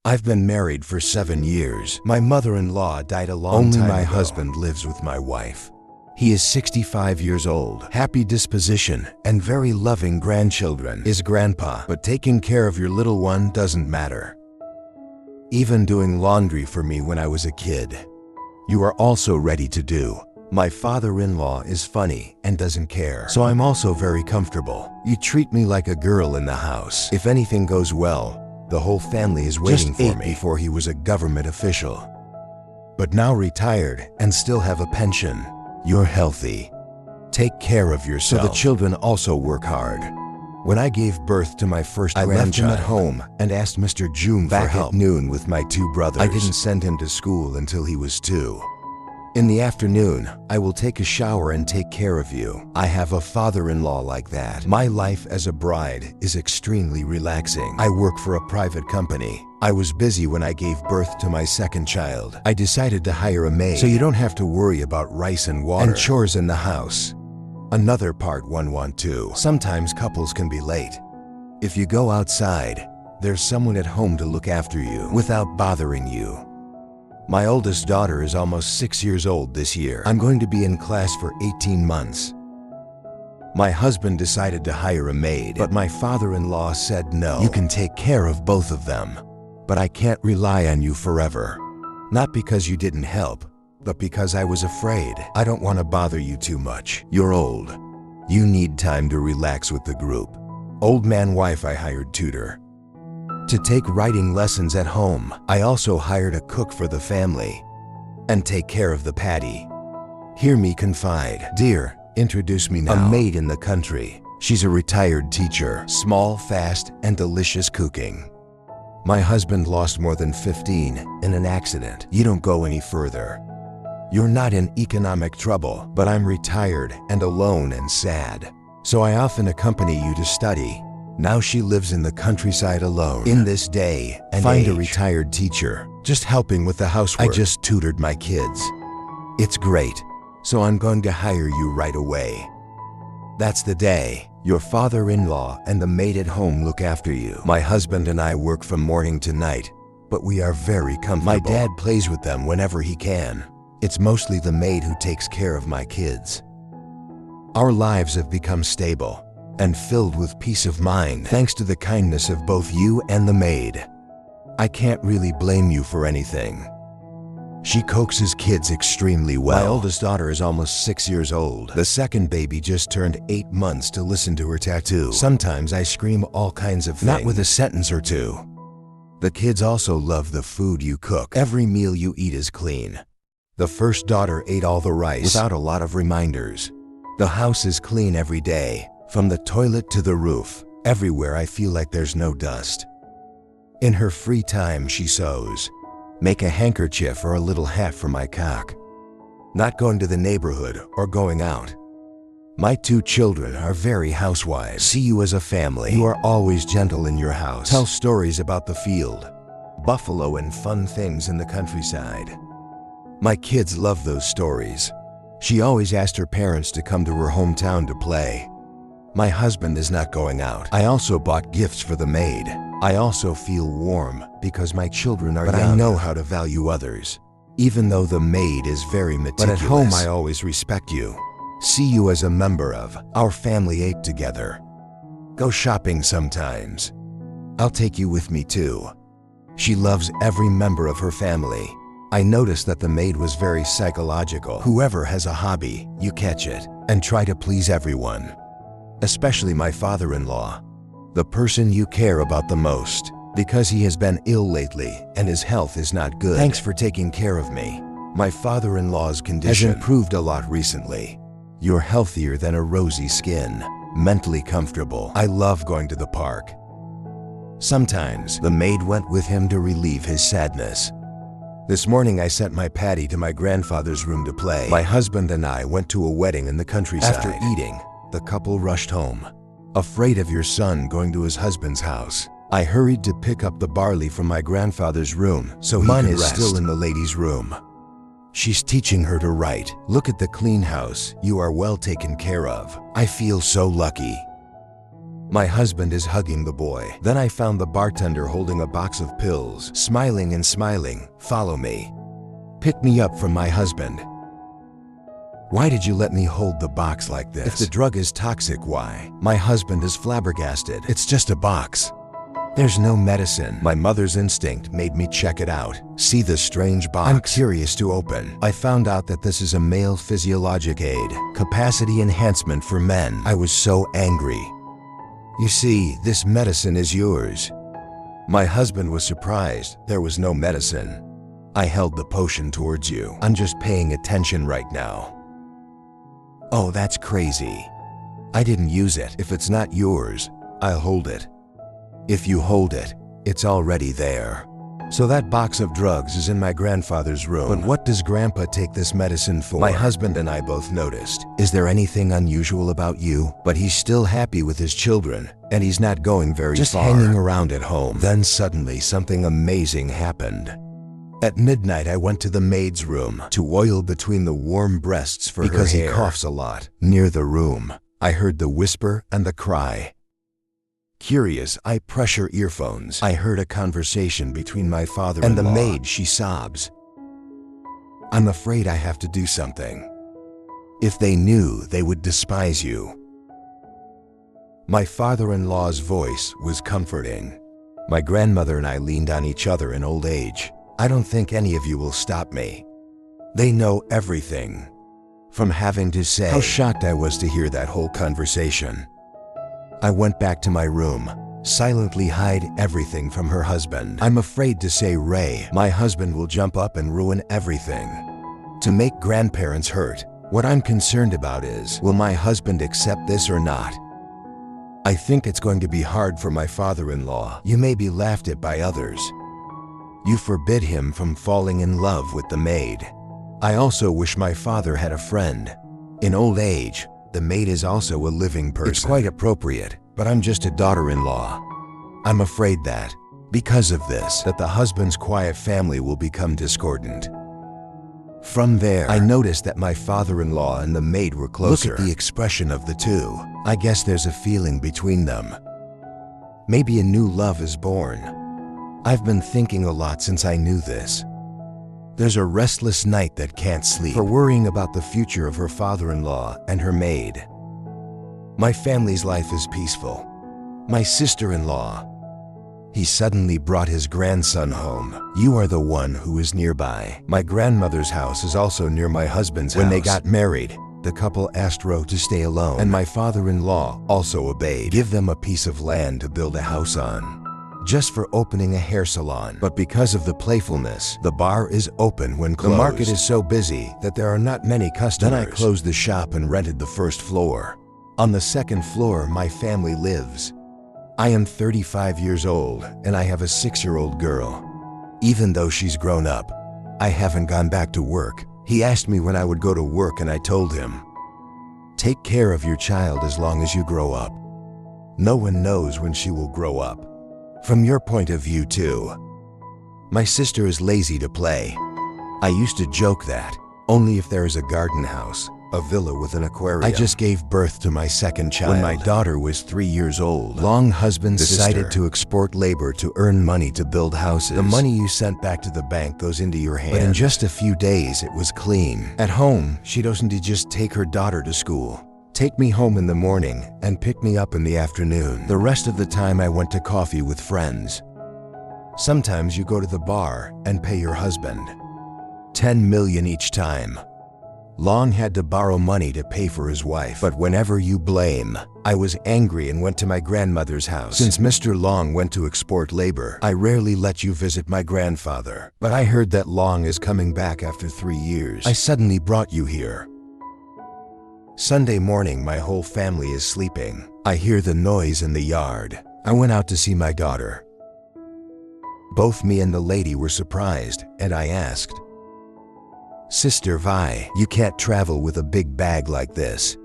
I've been married for 7 years. My mother-in-law died a long time ago. Only my husband lives with my wife. He is 65 years old, happy disposition, and very loving grandchildren. Is grandpa, but taking care of your little one doesn't matter. Even doing laundry for me when I was a kid. You are also ready to do. My father-in-law is funny and doesn't care, so I'm also very comfortable. You treat me like a girl in the house. If anything goes well, the whole family is waiting for me. Before he was a government official, but now retired and still have a pension. You're healthy. Take care of yourself. So the children also work hard. When I gave birth to my first grandchild, I left him at home and asked Mr. June for help. Back at noon with my 2 brothers. I didn't send him to school until he was 2. In the afternoon, I will take a shower and take care of you. I have a father-in-law like that. My life as a bride is extremely relaxing. I work for a private company. I was busy when I gave birth to my second child. I decided to hire a maid, so you don't have to worry about rice and water and chores in the house. Another part 112. Sometimes couples can be late. If you go outside, there's someone at home to look after you without bothering you. My oldest daughter is almost 6 years old this year. I'm going to be in class for 18 months. My husband decided to hire a maid, but my father-in-law said no. You can take care of both of them, but I can't rely on you forever. Not because you didn't help, but because I was afraid. I don't want to bother you too much. You're old. You need time to relax with the group. Old man wife I hired tutor. To take writing lessons at home. I also hired a cook for the family and take care of the patty. Hear me confide. Dear, introduce me now. A maid in the country. She's a retired teacher. Small, fast, and delicious cooking. My husband lost more than 15 in an accident. You don't go any further. You're not in economic trouble, but I'm retired and alone and sad. So I often accompany you to study. Now she lives in the countryside alone. In this day and find age. A retired teacher, just helping with the housework. I just tutored my kids. It's great, so I'm going to hire you right away. That's the day. Your father-in-law and the maid at home look after you. My husband and I work from morning to night, but we are very comfortable. My dad plays with them whenever he can. It's mostly the maid who takes care of my kids. Our lives have become stable and filled with peace of mind thanks to the kindness of both you and the maid. I can't really blame you for anything. She coaxes kids extremely well. My oldest daughter is almost 6 years old. The second baby just turned 8 months to listen to her tattoo. Sometimes I scream all kinds of things, not with a sentence or two. The kids also love the food you cook. Every meal you eat is clean. The first daughter ate all the rice without a lot of reminders. The house is clean every day. From the toilet to the roof, everywhere I feel like there's no dust. In her free time she sews. Make a handkerchief or a little hat for my cock. Not going to the neighborhood or going out. My 2 children are very housewives. See you as a family. You are always gentle in your house. Tell stories about the field, buffalo and fun things in the countryside. My kids love those stories. She always asked her parents to come to her hometown to play. My husband is not going out. I also bought gifts for the maid. I also feel warm because my children are young. But I know how to value others, even though the maid is very meticulous. But at home I always respect you. See you as a member of our family ate together. Go shopping sometimes. I'll take you with me too. She loves every member of her family. I noticed that the maid was very psychological. Whoever has a hobby, you catch it and try to please everyone. Especially my father-in-law, the person you care about the most, because he has been ill lately and his health is not good. Thanks for taking care of me. My father-in-law's condition has improved a lot recently. You're healthier than a rosy skin, mentally comfortable. I love going to the park. Sometimes the maid went with him to relieve his sadness. This morning I sent my Patty to my grandfather's room to play. My husband and I went to a wedding in the countryside. After eating, the couple rushed home. Afraid of your son going to his husband's house, I hurried to pick up the barley from my grandfather's room so he could rest. Mine is still in the lady's room. She's teaching her to write. Look at the clean house. You are well taken care of. I feel so lucky. My husband is hugging the boy. Then I found the bartender holding a box of pills, smiling and smiling. Follow me. Pick me up from my husband. Why did you let me hold the box like this? If the drug is toxic, why? My husband is flabbergasted. It's just a box. There's no medicine. My mother's instinct made me check it out. See this strange box? I'm curious to open. I found out that this is a male physiologic aid, capacity enhancement for men. I was so angry. You see, this medicine is yours. My husband was surprised. There was no medicine. I held the potion towards you. I'm just paying attention right now. Oh, that's crazy. I didn't use it. If it's not yours, I'll hold it. If you hold it, it's already there. So that box of drugs is in my grandfather's room. But what does Grandpa take this medicine for? My husband and I both noticed. Is there anything unusual about you? But he's still happy with his children, and he's not going very far. Just hanging around at home. Then suddenly something amazing happened. At midnight, I went to the maid's room to oil between the warm breasts for her hair. Because he coughs a lot. Near the room, I heard the whisper and the cry. Curious, I pressure earphones. I heard a conversation between my father and the maid. She sobs. I'm afraid I have to do something. If they knew, they would despise you. My father-in-law's voice was comforting. My grandmother and I leaned on each other in old age. I don't think any of you will stop me. They know everything. From having to say, how shocked I was to hear that whole conversation. I went back to my room, silently hide everything from her husband. I'm afraid to say Ray. My husband will jump up and ruin everything. To make grandparents hurt, what I'm concerned about is, will my husband accept this or not? I think it's going to be hard for my father-in-law. You may be laughed at by others. You forbid him from falling in love with the maid. I also wish my father had a friend. In old age, the maid is also a living person. It's quite appropriate, but I'm just a daughter-in-law. I'm afraid that, because of this, that the husband's quiet family will become discordant. From there, I noticed that my father-in-law and the maid were closer. Look at the expression of the two. I guess there's a feeling between them. Maybe a new love is born. I've been thinking a lot since I knew this. There's a restless night that can't sleep for worrying about the future of her father-in-law and her maid. My family's life is peaceful. My sister-in-law, he suddenly brought his grandson home. You are the one who is nearby. My grandmother's house is also near my husband's house. When they got married, the couple asked Ro to stay alone, and my father-in-law also obeyed. Give them a piece of land to build a house on, just for opening a hair salon. But because of the playfulness, the bar is open when closed. The market is so busy that there are not many customers. Then I closed the shop and rented the first floor. On the second floor, my family lives. I am 35 years old, and I have a 6-year-old girl. Even though she's grown up, I haven't gone back to work. He asked me when I would go to work, and I told him, take care of your child as long as you grow up. No one knows when she will grow up. From your point of view too. My sister is lazy to play. I used to joke that only if there is a garden house, a villa with an aquarium. I just gave birth to my second child. When my daughter was 3 years old, Long husband decided to export labor to earn money to build houses. The money you sent back to the bank goes into your hand. But in just a few days, it was clean. At home, she doesn't just take her daughter to school. Take me home in the morning and pick me up in the afternoon. The rest of the time I went to coffee with friends. Sometimes you go to the bar and pay your husband $10 million each time. Long had to borrow money to pay for his wife. But whenever you blame, I was angry and went to my grandmother's house. Since Mr. Long went to export labor, I rarely let you visit my grandfather. But I heard that Long is coming back after 3 years. I suddenly brought you here. Sunday morning, my whole family is sleeping. I hear the noise in the yard. I went out to see my daughter. Both me and the lady were surprised, and I asked, Sister Vi, you can't travel with a big bag like this.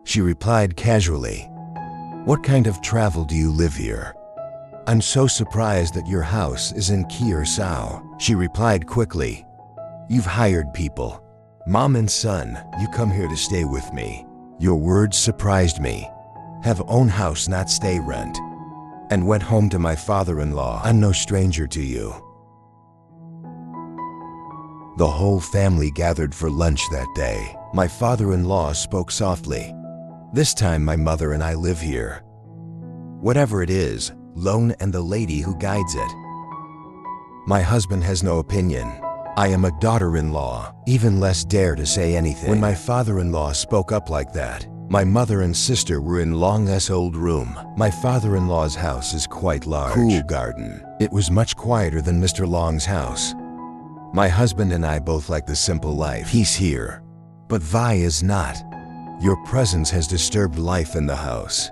She replied casually, what kind of travel do you live here? I'm so surprised that your house is in Curacao. She replied quickly, you've hired people. Mom and son, you come here to stay with me. Your words surprised me. have own house, not stay rent, and went home to my father-in-law. I'm no stranger to you. The whole family gathered for lunch that day. My father-in-law spoke softly. This time my mother and I live here. Whatever it is, loan and the lady who guides it. My husband has no opinion. I am a daughter-in-law, even less dare to say anything. When my father-in-law spoke up like that, my mother and sister were in Long's old room. My father-in-law's house is quite large. Cool garden. It was much quieter than Mr. Long's house. My husband and I both like the simple life. He's here, but Vi is not. Your presence has disturbed life in the house.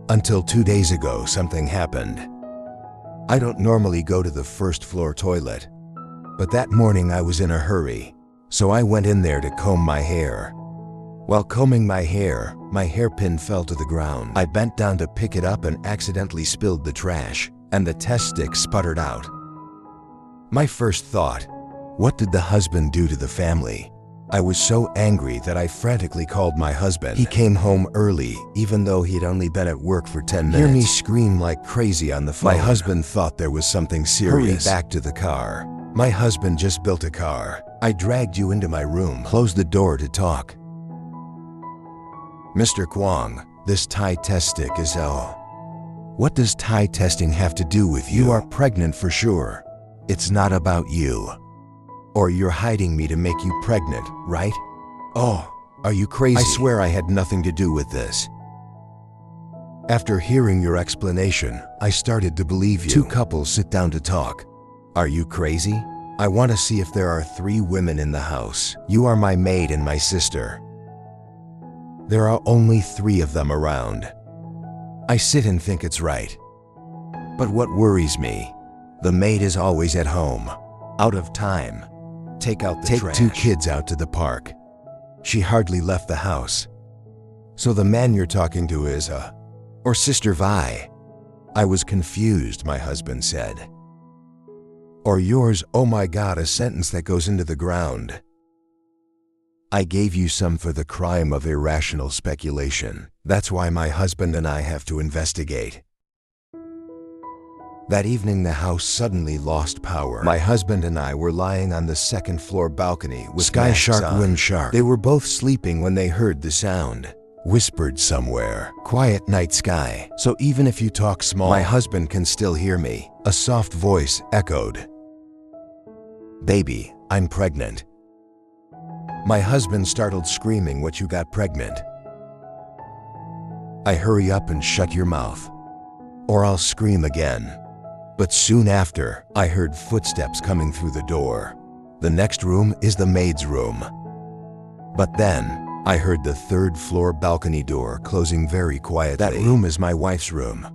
Until 2 days ago, something happened. I don't normally go to the first floor toilet, but that morning I was in a hurry, so I went in there to comb my hair. While combing my hairpin fell to the ground. I bent down to pick it up and accidentally spilled the trash, and the test stick sputtered out. My first thought, what did the husband do to the family? I was so angry that I frantically called my husband. He came home early, even though he'd only been at work for 10 minutes. Hear me scream like crazy on the phone. My husband thought there was something serious. Hurry back to the car. My husband just built a car. I dragged you into my room, closed the door to talk. Mr. Kwong, this Thai test stick is What does Thai testing have to do with you? You are pregnant for sure. It's not about you. Or you're hiding me to make you pregnant, right? Oh, are you crazy? I swear I had nothing to do with this. After hearing your explanation, I started to believe you. Two couples sit down to talk. Are you crazy? I want to see if there are 3 women in the house. You are my maid and my sister. There are only 3 of them around. I sit and think it's right. But what worries me, the maid is always at home, out of time. Take trash. 2 kids out to the park. She hardly left the house. So the man you're talking to is or Sister Vi. I was confused, my husband said. Or yours, oh my God, a sentence that goes into the ground. I gave you some for the crime of irrational speculation. That's why my husband and I have to investigate. That evening, the house suddenly lost power. My husband and I were lying on the 2nd floor balcony with Sky Shark, Wind Shark. They were both sleeping when they heard the sound. Whispered somewhere. Quiet night sky. So even if you talk small, my husband can still hear me. A soft voice echoed. Baby, I'm pregnant. My husband startled, screaming, what, you got pregnant? I hurry up and shut your mouth, or I'll scream again. But soon after, I heard footsteps coming through the door. The next room is the maid's room. But then, I heard the 3rd floor balcony door closing very quietly. That room is my wife's room.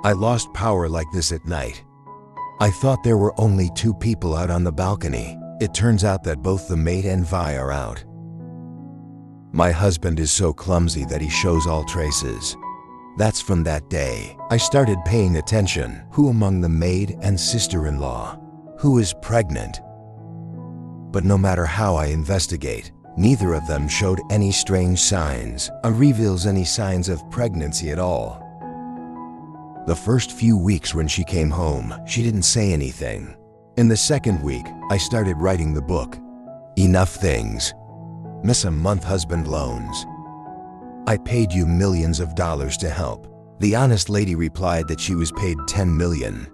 I lost power like this at night. I thought there were only 2 people out on the balcony. It turns out that both the maid and Vi are out. My husband is so clumsy that he shows all traces. That's from that day, I started paying attention. Who among the maid and sister-in-law? Who is pregnant? But no matter how I investigate, neither of them showed any strange signs or reveals any signs of pregnancy at all. The first few weeks when she came home, she didn't say anything. In the 2nd week, I started writing the book, Enough Things. Miss a month husband loans. I paid you millions of dollars to help. The honest lady replied that she was paid 10 million.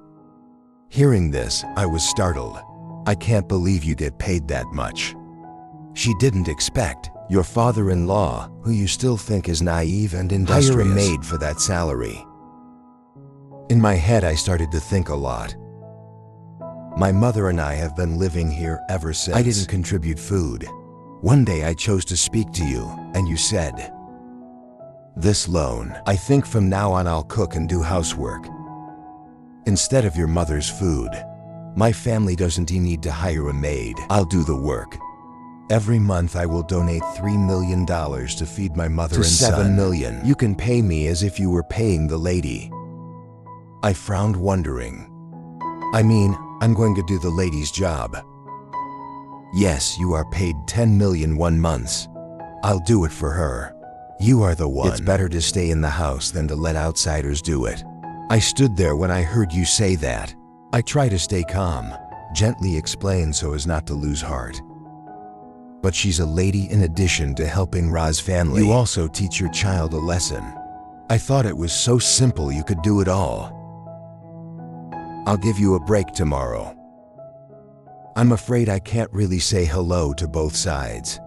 Hearing this, I was startled. I can't believe you get paid that much. She didn't expect your father-in-law, who you still think is naive and industrious, hire a maid for that salary. In my head, I started to think a lot. My mother and I have been living here ever since. I didn't contribute food. One day I chose to speak to you, and you said, this loan, I think from now on I'll cook and do housework. Instead of your mother's food. My family doesn't need to hire a maid. I'll do the work. Every month I will donate $3 million to feed my mother and son. $7 million. You can pay me as if you were paying the lady. I frowned, wondering. I mean, I'm going to do the lady's job. Yes, you are paid 10 million 1 month. I'll do it for her. You are the one. It's better to stay in the house than to let outsiders do it. I stood there when I heard you say that. I try to stay calm, gently explain so as not to lose heart. But she's a lady in addition to helping Ra's family. You also teach your child a lesson. I thought it was so simple you could do it all. I'll give you a break tomorrow. I'm afraid I can't really say hello to both sides.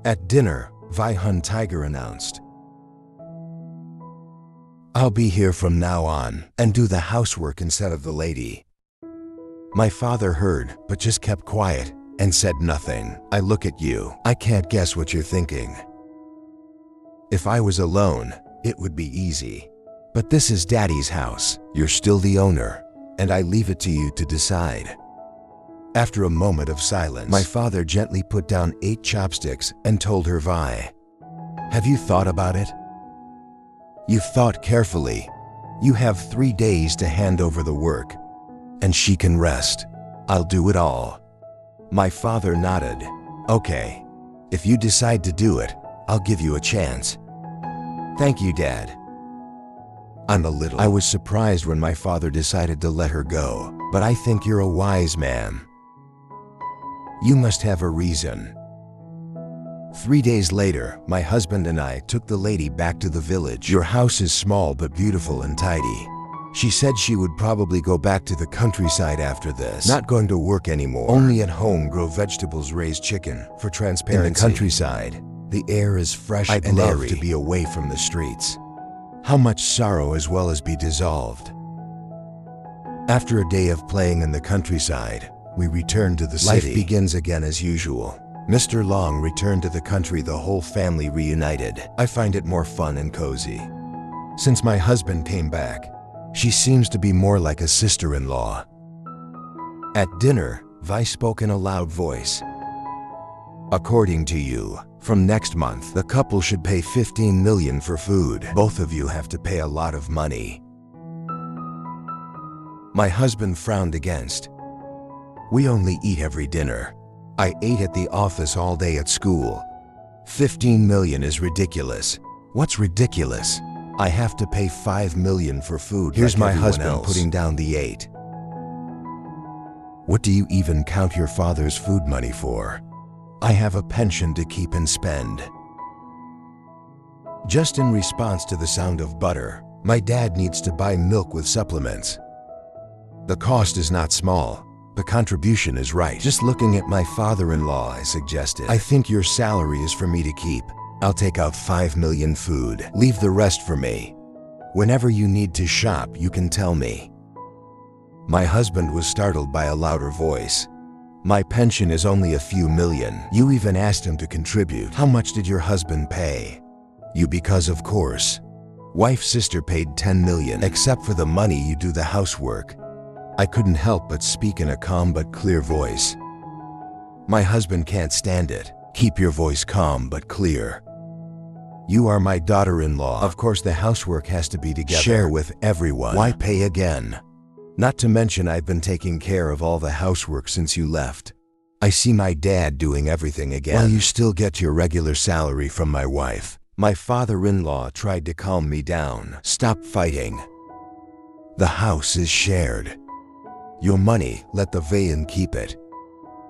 At dinner, Vi-hun Tiger announced, I'll be here from now on and do the housework instead of the lady. My father heard, but just kept quiet and said nothing. I look at you. I can't guess what you're thinking. If I was alone, it would be easy. But this is Daddy's house. You're still the owner, and I leave it to you to decide. After a moment of silence, my father gently put down 8 chopsticks and told her, Vi, have you thought about it? You've thought carefully. You have 3 days to hand over the work, and she can rest. I'll do it all. My father nodded. Okay, if you decide to do it, I'll give you a chance. Thank you, Dad. I was surprised when my father decided to let her go, but I think you're a wise man. You must have a reason. 3 days later, my husband and I took the lady back to the village. Your house is small but beautiful and tidy. She said she would probably go back to the countryside after this. Not going to work anymore. Only at home grow vegetables, raise chicken. For transparency. In the countryside, the air is fresh and airy. I'd love to be away from the streets. How much sorrow as well as be dissolved. After a day of playing in the countryside, we returned to the city. Life begins again as usual. Mr. Long returned to the country, the whole family reunited. I find it more fun and cozy. Since my husband came back, she seems to be more like a sister-in-law. At dinner, Vi spoke in a loud voice. According to you, from next month, the couple should pay $15 million for food. Both of you have to pay a lot of money. My husband frowned against. We only eat every dinner. I ate at the office all day at school. $15 million is ridiculous. What's ridiculous? I have to pay $5 million for food. Here's like my husband putting down the 8. What do you even count your father's food money for? I have a pension to keep and spend. Just in response to the sound of butter, my dad needs to buy milk with supplements. The cost is not small. The contribution is right. Just looking at my father-in-law, I suggested. I think your salary is for me to keep. I'll take out $5 million food. Leave the rest for me. Whenever you need to shop, you can tell me. My husband was startled by a louder voice. My pension is only a few million. You even asked him to contribute. How much did your husband pay? You, because of course. Wife's sister paid $10 million. Except for the money, you do the housework. I couldn't help but speak in a calm but clear voice. My husband can't stand it. Keep your voice calm but clear. You are my daughter-in-law. Of course the housework has to be together. Share with everyone. Why pay again? Not to mention I've been taking care of all the housework since you left. I see my dad doing everything again. Well, you still get your regular salary from my wife. My father-in-law tried to calm me down. Stop fighting. The house is shared. Your money, let the Vayan keep it.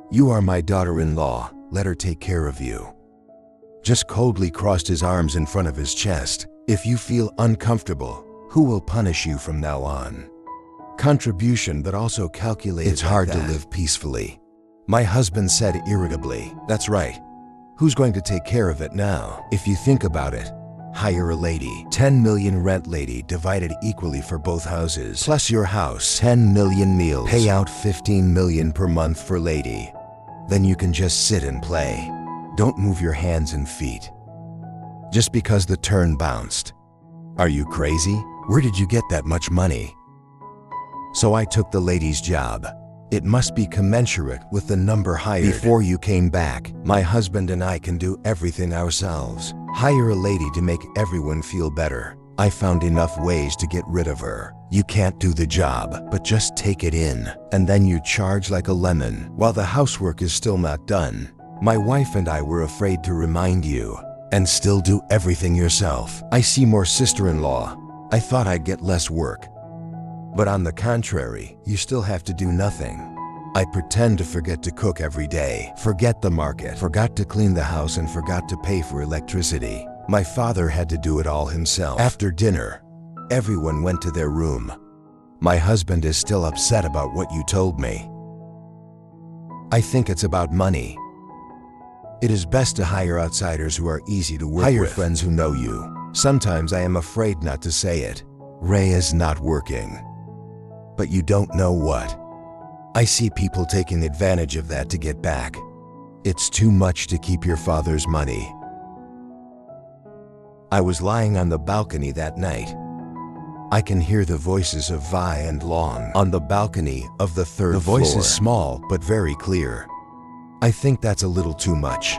You are my daughter-in-law. Let her take care of you. Just coldly crossed his arms in front of his chest. If you feel uncomfortable, who will punish you from now on? Contribution, but also calculated. It's hard to live peacefully. My husband said irritably. That's right. Who's going to take care of it now? If you think about it, hire a lady. 10 million rent lady divided equally for both houses. Plus your house. 10 million meals. Pay out 15 million per month for lady. Then you can just sit and play. Don't move your hands and feet. Just because the turn bounced. Are you crazy? Where did you get that much money? So I took the lady's job. It must be commensurate with the number hired. Before you came back, my husband and I can do everything ourselves. Hire a lady to make everyone feel better. I found enough ways to get rid of her. You can't do the job, but just take it in. And then you charge like a lemon. While the housework is still not done, my wife and I were afraid to remind you, and still do everything yourself. I see more sister-in-law. I thought I'd get less work. But on the contrary, you still have to do nothing. I pretend to forget to cook every day, forget the market, forgot to clean the house, and forgot to pay for electricity. My father had to do it all himself. After dinner, everyone went to their room. My husband is still upset about what you told me. I think it's about money. It is best to hire outsiders who are easy to work with. Hire friends who know you. Sometimes I am afraid not to say it. Ray is not working. But you don't know what. I see people taking advantage of that to get back. It's too much to keep your father's money. I was lying on the balcony that night. I can hear the voices of Vi and Long on the balcony of the third floor. The voice is small but very clear. I think that's a little too much.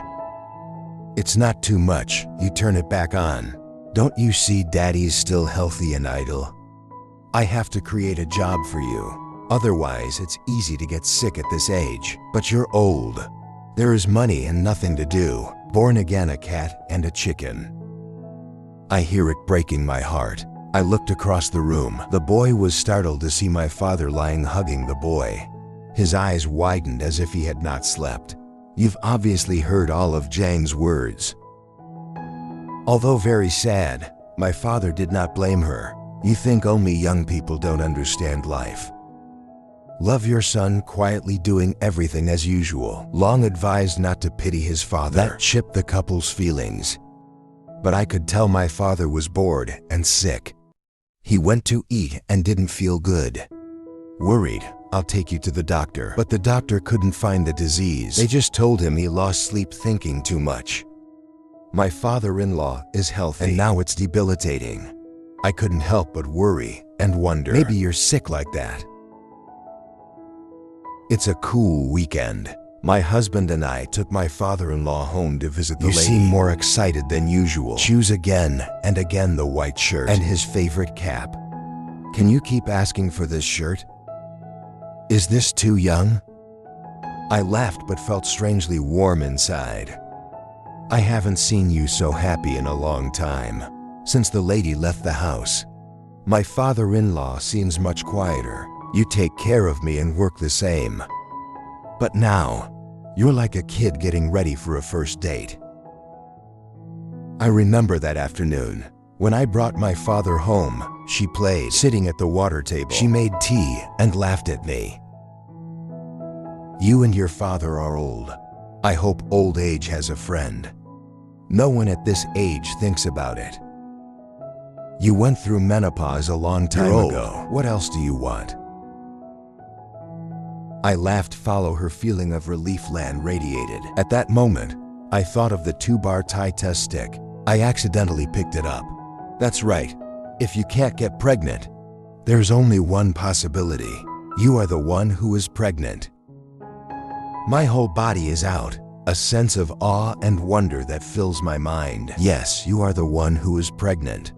It's not too much. You turn it back on. Don't you see Daddy's still healthy and idle? I have to create a job for you. Otherwise, it's easy to get sick at this age. But you're old. There is money and nothing to do. Born again, a cat and a chicken. I hear it breaking my heart. I looked across the room. The boy was startled to see my father lying hugging the boy. His eyes widened as if he had not slept. You've obviously heard all of Jane's words. Although very sad, my father did not blame her. You think only young people don't understand life. Love your son, quietly doing everything as usual. Long advised not to pity his father. That chipped the couple's feelings. But I could tell my father was bored and sick. He went to eat and didn't feel good. Worried, I'll take you to the doctor. But the doctor couldn't find the disease. They just told him he lost sleep thinking too much. My father-in-law is healthy, and now it's debilitating. I couldn't help but worry and wonder, maybe you're sick like that. It's a cool weekend. My husband and I took my father-in-law home to visit the lady. You seem more excited than usual. Choose again and again the white shirt and his favorite cap. Can you keep asking for this shirt? Is this too young? I laughed but felt strangely warm inside. I haven't seen you so happy in a long time, since the lady left the house. My father-in-law seems much quieter. You take care of me and work the same. But now, you're like a kid getting ready for a first date. I remember that afternoon. When I brought my father home, she played, sitting at the water table. She made tea and laughed at me. You and your father are old. I hope old age has a friend. No one at this age thinks about it. You went through menopause a long time ago. What else do you want? I laughed, follow her feeling of relief land radiated. At that moment, I thought of the 2-bar tie test stick. I accidentally picked it up. That's right. If you can't get pregnant, there's only one possibility. You are the one who is pregnant. My whole body is out, a sense of awe and wonder that fills my mind. Yes, you are the one who is pregnant.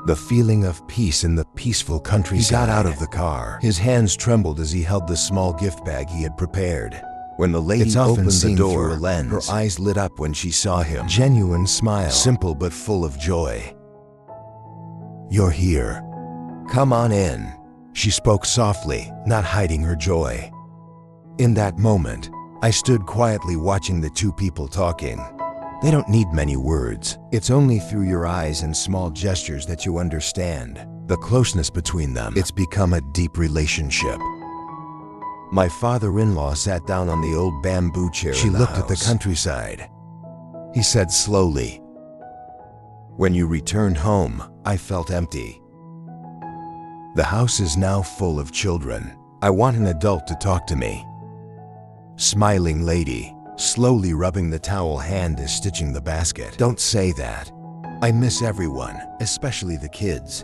The feeling of peace in the peaceful countryside. He got out of the car. His hands trembled as he held the small gift bag he had prepared. When the lady opened the door, through a lens, her eyes lit up when she saw him. Genuine smile, simple but full of joy. You're here. Come on in. She spoke softly, not hiding her joy. In that moment, I stood quietly watching the two people talking. They don't need many words. It's only through your eyes and small gestures that you understand the closeness between them. It's become a deep relationship. My father-in-law sat down on the old bamboo chair. She looked at the countryside. He said slowly, "When you returned home, I felt empty. The house is now full of children. I want an adult to talk to me." Smiling lady, slowly rubbing the towel hand is stitching the basket. Don't say that. I miss everyone, especially the kids.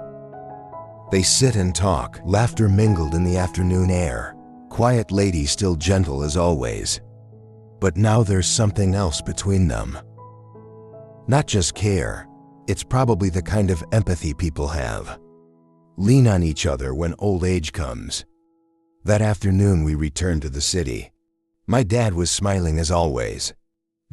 They sit and talk. Laughter mingled in the afternoon air. Quiet lady, still gentle as always. But now there's something else between them. Not just care. It's probably the kind of empathy people have. Lean on each other when old age comes. That afternoon we returned to the city. My dad was smiling as always.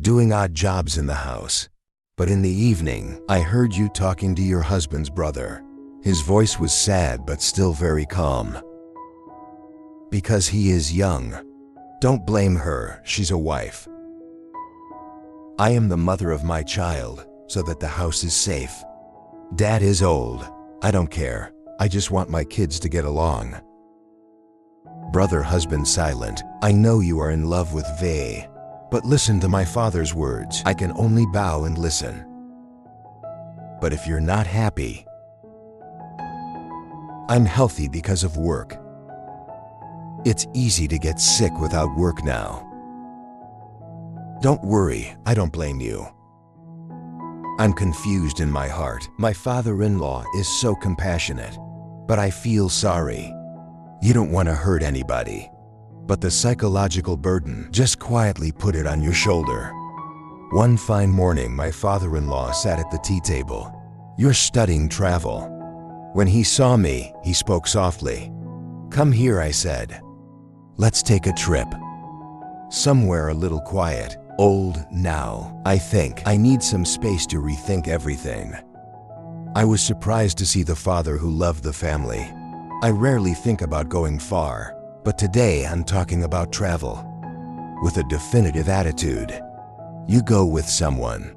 doing odd jobs in the house. But in the evening, I heard you talking to your husband's brother. His voice was sad but still very calm. Because he is young. Don't blame her, she's a wife. I am the mother of my child, so that the house is safe. Dad is old. I don't care. I just want my kids to get along. Brother husband silent. I know you are in love with Vay. But listen to my father's words. I can only bow and listen. But if you're not happy, I'm healthy because of work. It's easy to get sick without work now. Don't worry, I don't blame you. I'm confused in my heart. My father-in-law is so compassionate, but I feel sorry. You don't want to hurt anybody. But the psychological burden, just quietly put it on your shoulder. One fine morning, my father-in-law sat at the tea table. You're studying travel. When he saw me, he spoke softly. Come here, I said. Let's take a trip. Somewhere a little quiet. Old now, I think. I need some space to rethink everything. I was surprised to see the father who loved the family. I rarely think about going far. But today I'm talking about travel. With a definitive attitude. You go with someone.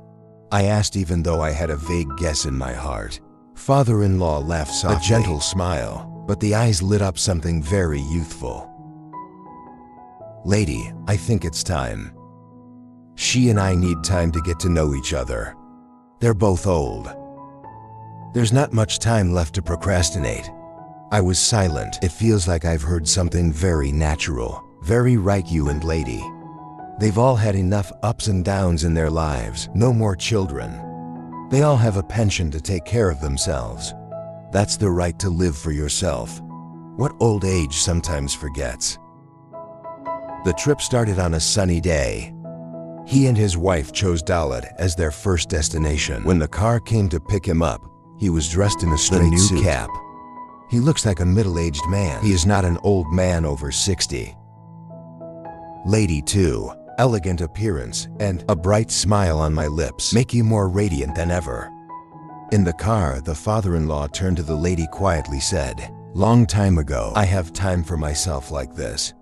I asked even though I had a vague guess in my heart. Father-in-law laughed softly. A gentle smile, but the eyes lit up something very youthful. Lady, I think it's time. She and I need time to get to know each other. They're both old. There's not much time left to procrastinate. I was silent. It feels like I've heard something very natural, very right, you and lady. They've all had enough ups and downs in their lives, no more children. They all have a pension to take care of themselves. That's the right to live for yourself. What old age sometimes forgets. The trip started on a sunny day. He and his wife chose Dalat as their first destination. When the car came to pick him up, he was dressed in a straight suit. Cap. He looks like a middle-aged man. He is not an old man over 60. Lady too, elegant appearance and a bright smile on my lips make you more radiant than ever. In the car, the father-in-law turned to the lady quietly said, long time ago, I have time for myself like this.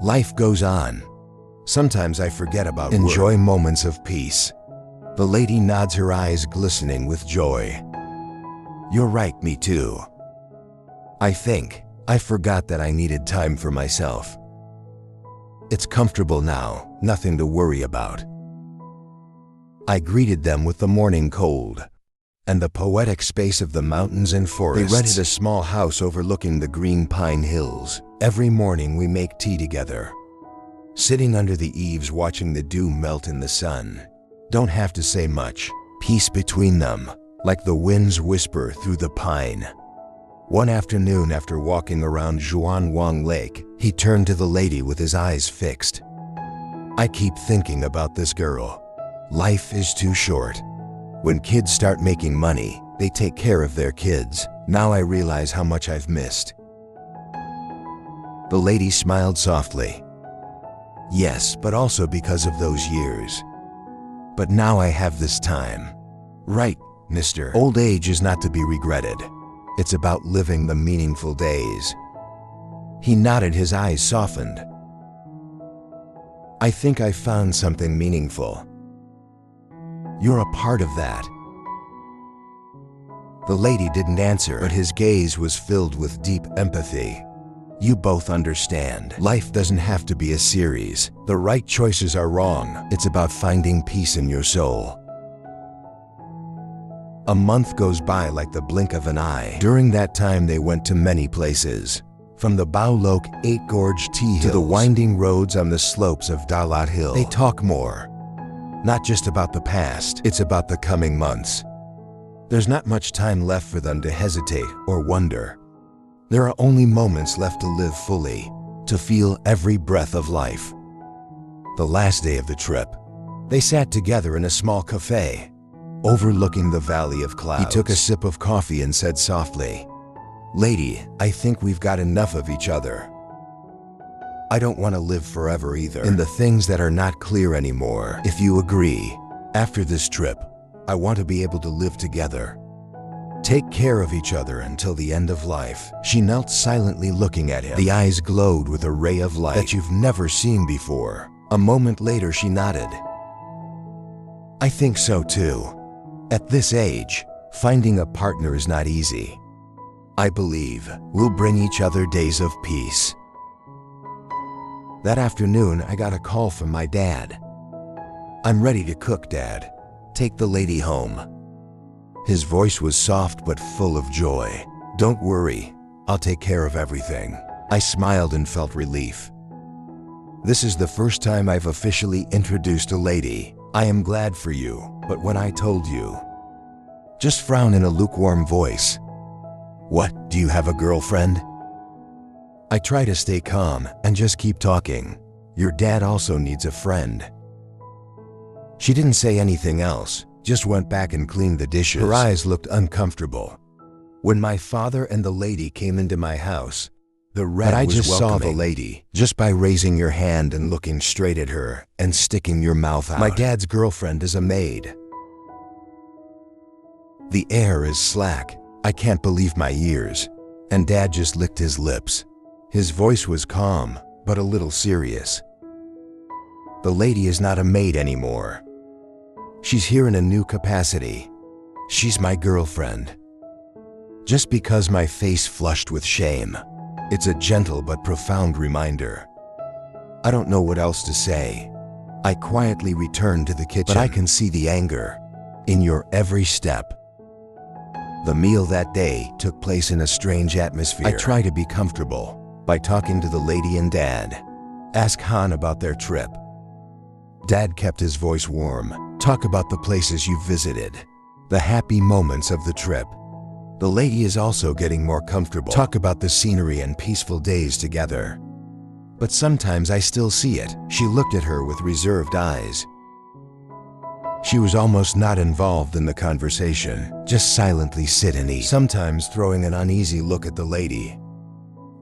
Life goes on. Sometimes I forget about work. Enjoy moments of peace. The lady nods, her eyes glistening with joy. You're right, me too. I think I forgot that I needed time for myself. It's comfortable now, nothing to worry about. I greeted them with the morning cold and the poetic space of the mountains and forests. They rented a small house overlooking the green pine hills. Every morning we make tea together, sitting under the eaves watching the dew melt in the sun. Don't have to say much. Peace between them, like the winds whisper through the pine. One afternoon after walking around Zhuanwang Lake, he turned to the lady with his eyes fixed. I keep thinking about this girl. Life is too short. When kids start making money, they take care of their kids. Now I realize how much I've missed. The lady smiled softly. Yes, but also because of those years. But now I have this time. Right, mister. Old age is not to be regretted. It's about living the meaningful days. He nodded, his eyes softened. I think I found something meaningful. You're a part of that. The lady didn't answer, but his gaze was filled with deep empathy. You both understand. Life doesn't have to be a series. The right choices are wrong. It's about finding peace in your soul. A month goes by like the blink of an eye. During that time they went to many places. From the Baolok 8 Gorge tea hills to the winding roads on the slopes of Dalat Hill. They talk more. Not just about the past, it's about the coming months. There's not much time left for them to hesitate or wonder. There are only moments left to live fully, to feel every breath of life. The last day of the trip, they sat together in a small cafe, overlooking the valley of clouds. He took a sip of coffee and said softly, Lady, I think we've got enough of each other. I don't want to live forever either. In the things that are not clear anymore. If you agree, after this trip, I want to be able to live together. Take care of each other until the end of life. She knelt silently looking at him. The eyes glowed with a ray of light that you've never seen before. A moment later, she nodded. I think so too. At this age, finding a partner is not easy. I believe we'll bring each other days of peace. That afternoon, I got a call from my dad. I'm ready to cook, Dad. Take the lady home. His voice was soft but full of joy. Don't worry, I'll take care of everything. I smiled and felt relief. This is the first time I've officially introduced a lady. I am glad for you, but when I told you, just frown in a lukewarm voice. What, do you have a girlfriend? I try to stay calm and just keep talking. Your dad also needs a friend. She didn't say anything else, just went back and cleaned the dishes. Her eyes looked uncomfortable. When my father and the lady came into my house, the red was welcoming. But I just saw the lady, just by raising your hand and looking straight at her and sticking your mouth out. My dad's girlfriend is a maid. The air is slack. I can't believe my ears. And Dad just licked his lips. His voice was calm, but a little serious. The lady is not a maid anymore. She's here in a new capacity. She's my girlfriend. Just because my face flushed with shame, it's a gentle but profound reminder. I don't know what else to say. I quietly returned to the kitchen, but I can see the anger in your every step. The meal that day took place in a strange atmosphere. I try to be comfortable by talking to the lady and Dad. Ask Han about their trip. Dad kept his voice warm. Talk about the places you visited, the happy moments of the trip. The lady is also getting more comfortable. Talk about the scenery and peaceful days together. But sometimes I still see it. She looked at her with reserved eyes. She was almost not involved in the conversation, just silently sit and eat, sometimes throwing an uneasy look at the lady.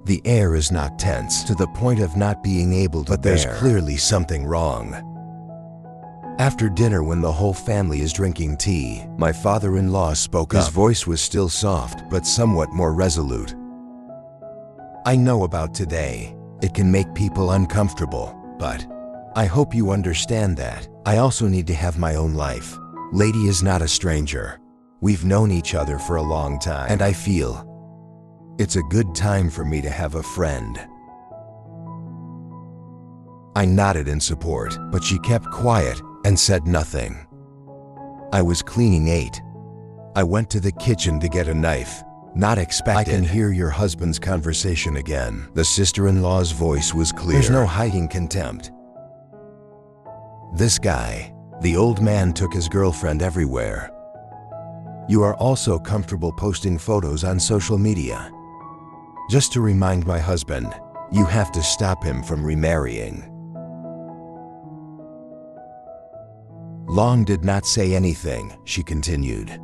The air is not tense to the point of not being able to bear. But there's clearly something wrong. After dinner, when the whole family is drinking tea, my father-in-law spoke up. His voice was still soft, but somewhat more resolute. I know about today. It can make people uncomfortable, but I hope you understand that I also need to have my own life. Lady is not a stranger. We've known each other for a long time, and I feel it's a good time for me to have a friend. I nodded in support, but she kept quiet and said nothing. I was cleaning 8. I went to the kitchen to get a knife. Not expected. I can hear your husband's conversation again. The sister-in-law's voice was clear. There's no hiding contempt. This guy, the old man, took his girlfriend everywhere. You are also comfortable posting photos on social media. Just to remind my husband, you have to stop him from remarrying. Long did not say anything, she continued.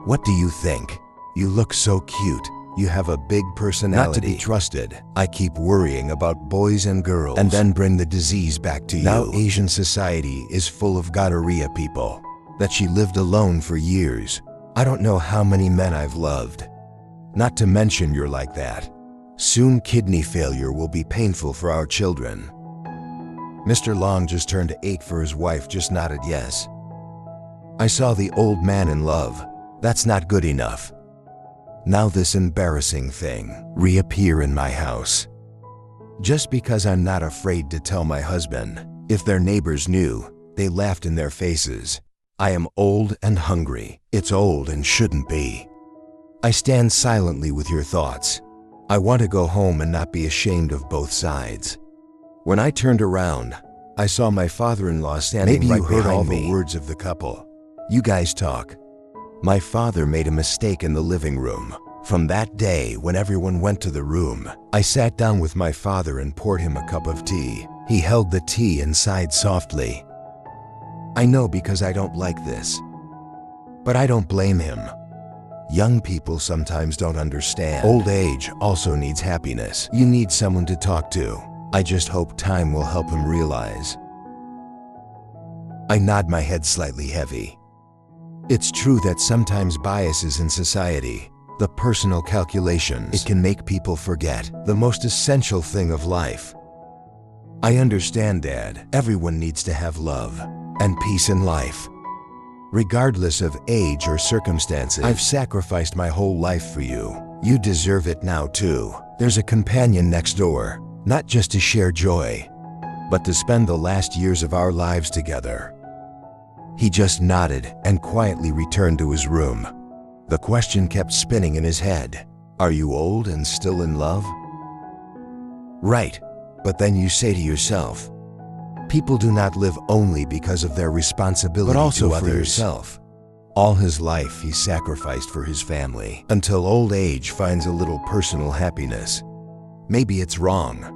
What do you think? You look so cute. You have a big personality. Not to be trusted. I keep worrying about boys and girls and then bring the disease back to you. Now Asian society is full of gonorrhea people. That she lived alone for years. I don't know how many men I've loved. Not to mention you're like that. Soon kidney failure will be painful for our children. Mr. Long just turned 8 for his wife just nodded yes. I saw the old man in love. That's not good enough. Now this embarrassing thing reappear in my house. Just because I'm not afraid to tell my husband. If their neighbors knew, they laughed in their faces. I am old and hungry. It's old and shouldn't be. I stand silently with your thoughts. I want to go home and not be ashamed of both sides. When I turned around, I saw my father-in-law standing right behind me. Maybe you heard all the words of the couple. You guys talk. My father made a mistake in the living room. From that day, when everyone went to the room, I sat down with my father and poured him a cup of tea. He held the tea and sighed softly. I know because I don't like this. But I don't blame him. Young people sometimes don't understand. Old age also needs happiness. You need someone to talk to. I just hope time will help him realize. I nod my head slightly heavy. It's true that sometimes biases in society, the personal calculations, it can make people forget the most essential thing of life. I understand, Dad. Everyone needs to have love and peace in life. Regardless of age or circumstances, I've sacrificed my whole life for you. You deserve it now too. There's a companion next door, not just to share joy, but to spend the last years of our lives together. He just nodded and quietly returned to his room. The question kept spinning in his head. Are you old and still in love? Right, but then you say to yourself, people do not live only because of their responsibility, but also for yourself. All his life he sacrificed for his family, until old age finds a little personal happiness. Maybe it's wrong.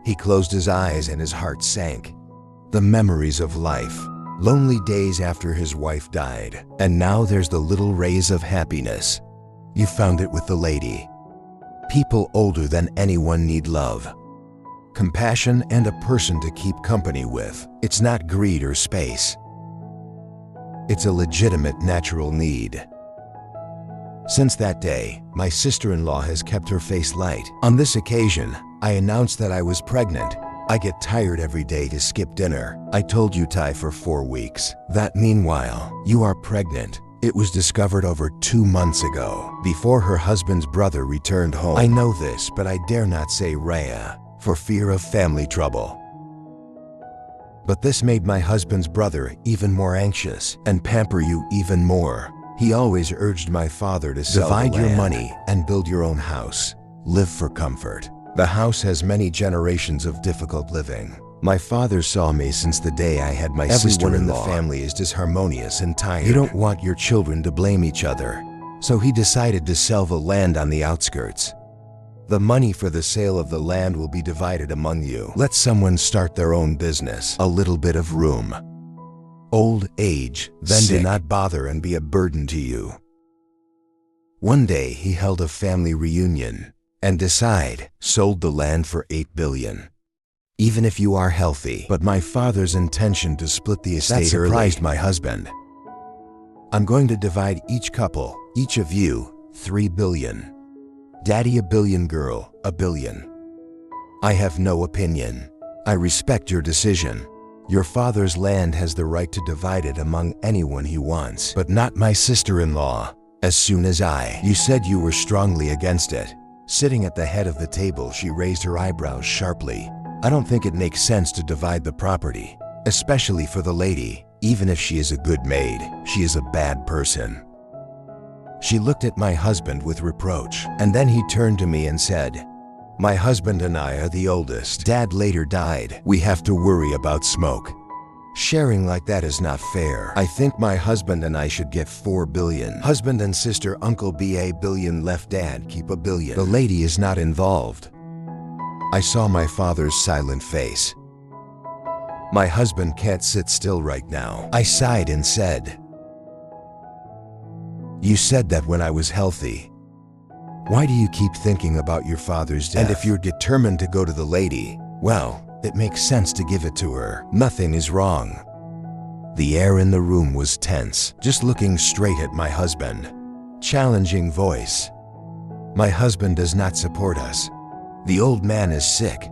He closed his eyes and his heart sank. The memories of life, lonely days after his wife died, and now there's the little rays of happiness. You found it with the lady. People older than anyone need love, compassion, and a person to keep company with. It's not greed or space. It's a legitimate natural need. Since that day, my sister-in-law has kept her face light. On this occasion, I announced that I was pregnant. I get tired every day to skip dinner. I told you, Ty, for 4 weeks. That meanwhile, you are pregnant. It was discovered over 2 months ago, before her husband's brother returned home. I know this, but I dare not say Rhea, for fear of family trouble. But this made my husband's brother even more anxious and pamper you even more. He always urged my father to sell the land, divide your money, and build your own house. Live for comfort. The house has many generations of difficult living. My father saw me since the day I had my sister-in-law. Everyone in the family is disharmonious and tired. You don't want your children to blame each other. So he decided to sell the land on the outskirts. The money for the sale of the land will be divided among you. Let someone start their own business. A little bit of room. Old age, then do not bother and be a burden to you. One day he held a family reunion and sold the land for $8 billion. Even if you are healthy. But my father's intention to split the estate surprised my husband. I'm going to divide each couple, each of you, $3 billion. Daddy $1 billion, girl $1 billion. I have no opinion. I respect your decision. Your father's land has the right to divide it among anyone he wants, but not my sister-in-law. As soon as you said you were strongly against it. Sitting at the head of the table, she raised her eyebrows sharply. I don't think it makes sense to divide the property, especially for the lady. Even if she is a good maid, she is a bad person. She looked at my husband with reproach, and then he turned to me and said, my husband and I are the oldest. Dad later died. We have to worry about smoke. Sharing like that is not fair. I think my husband and I should get $4 billion. Husband and sister, uncle $1 billion left, dad keep $1 billion. The lady is not involved. I saw my father's silent face. My husband can't sit still right now. I sighed and said, you said that when I was healthy. Why do you keep thinking about your father's death? And if you're determined to go to the lady, well, it makes sense to give it to her. Nothing is wrong. The air in the room was tense, just looking straight at my husband. Challenging voice. My husband does not support us. The old man is sick.